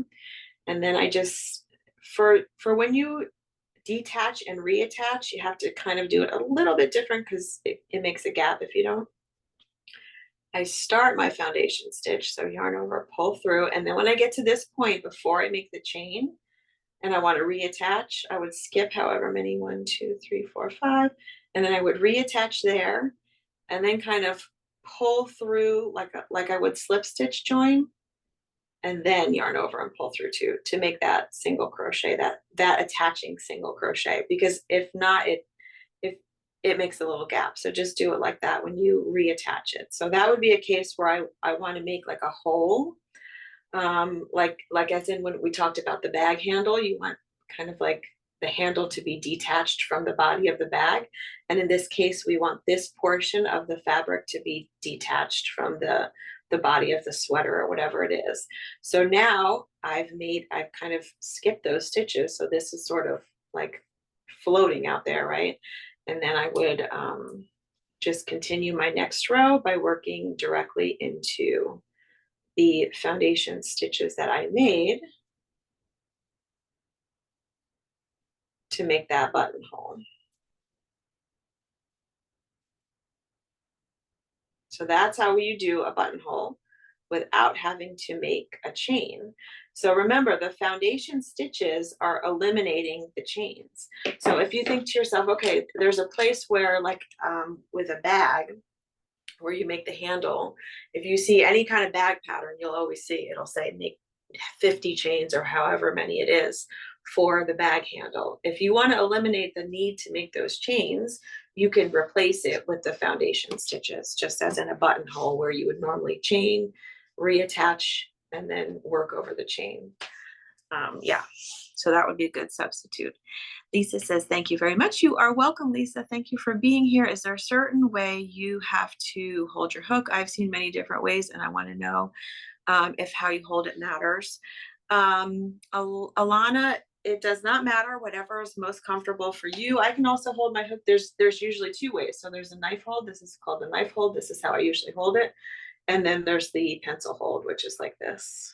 And then I just, for when you detach and reattach, you have to kind of do it a little bit different because it makes a gap if you don't. I start my foundation stitch, so yarn over, pull through, and then when I get to this point before I make the chain and I want to reattach, I would skip however many, 1, 2, 3, 4, 5, and then I would reattach there and then kind of pull through like I would slip stitch join, and then yarn over and pull through to make that single crochet, that attaching single crochet, because if not, it makes a little gap. So just do it like that when you reattach it. So that would be a case where I want to make like a hole, like as in when we talked about the bag handle, you want kind of like the handle to be detached from the body of the bag, and in this case we want this portion of the fabric to be detached from the body of the sweater or whatever it is. So now I've kind of skipped those stitches, so this is sort of like floating out there, right? And then I would just continue my next row by working directly into the foundation stitches that I made to make that buttonhole. So that's how you do a buttonhole without having to make a chain. So remember, the foundation stitches are eliminating the chains. So if you think to yourself, okay, there's a place where like with a bag where you make the handle, if you see any kind of bag pattern, you'll always see it'll say make 50 chains or however many it is for the bag handle. If you want to eliminate the need to make those chains, you can replace it with the foundation stitches, just as in a buttonhole where you would normally chain, reattach, and then work over the chain. Yeah, so that would be a good substitute. Lisa says, thank you very much. You are welcome, Lisa. Thank you for being here. Is there a certain way you have to hold your hook? I've seen many different ways, and I want to know if how you hold it matters. Alana, it does not matter, whatever is most comfortable for you. I can also hold my hook. There's usually 2 ways. So there's a knife hold. This is called the knife hold. This is how I usually hold it. And then there's the pencil hold, which is like this.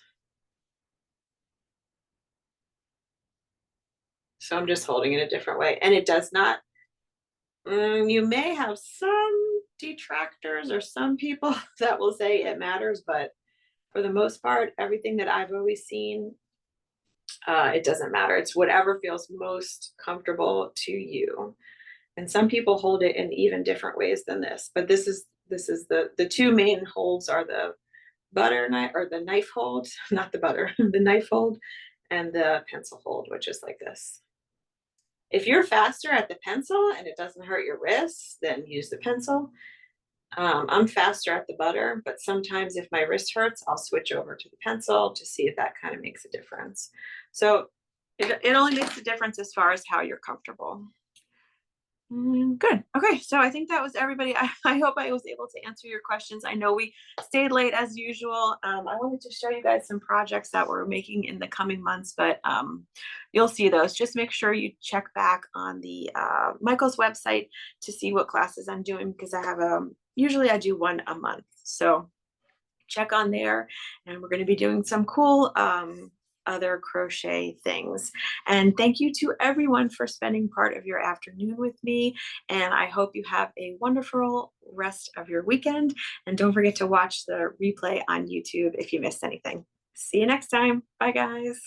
So I'm just holding it a different way. And it does not, you may have some detractors or some people that will say it matters, but for the most part, everything that I've always seen, it doesn't matter. It's whatever feels most comfortable to you. And some people hold it in even different ways than this, but this is the 2 main holds are the butter knife or the knife hold, not the butter, the knife hold, and the pencil hold, which is like this. If you're faster at the pencil and it doesn't hurt your wrists, then use the pencil. I'm faster at the butter, but sometimes if my wrist hurts, I'll switch over to the pencil to see if that kind of makes a difference. So it only makes a difference as far as how you're comfortable. Good. Okay, so I think that was everybody. I hope I was able to answer your questions. I know we stayed late as usual. I wanted to show you guys some projects that we're making in the coming months, but you'll see those. Just make sure you check back on the Michael's website to see what classes I'm doing, because I have usually I do 1 a month. So check on there, and we're going to be doing some cool other crochet things. And thank you to everyone for spending part of your afternoon with me, and I hope you have a wonderful rest of your weekend, and don't forget to watch the replay on YouTube if you missed anything. See you next time. Bye guys.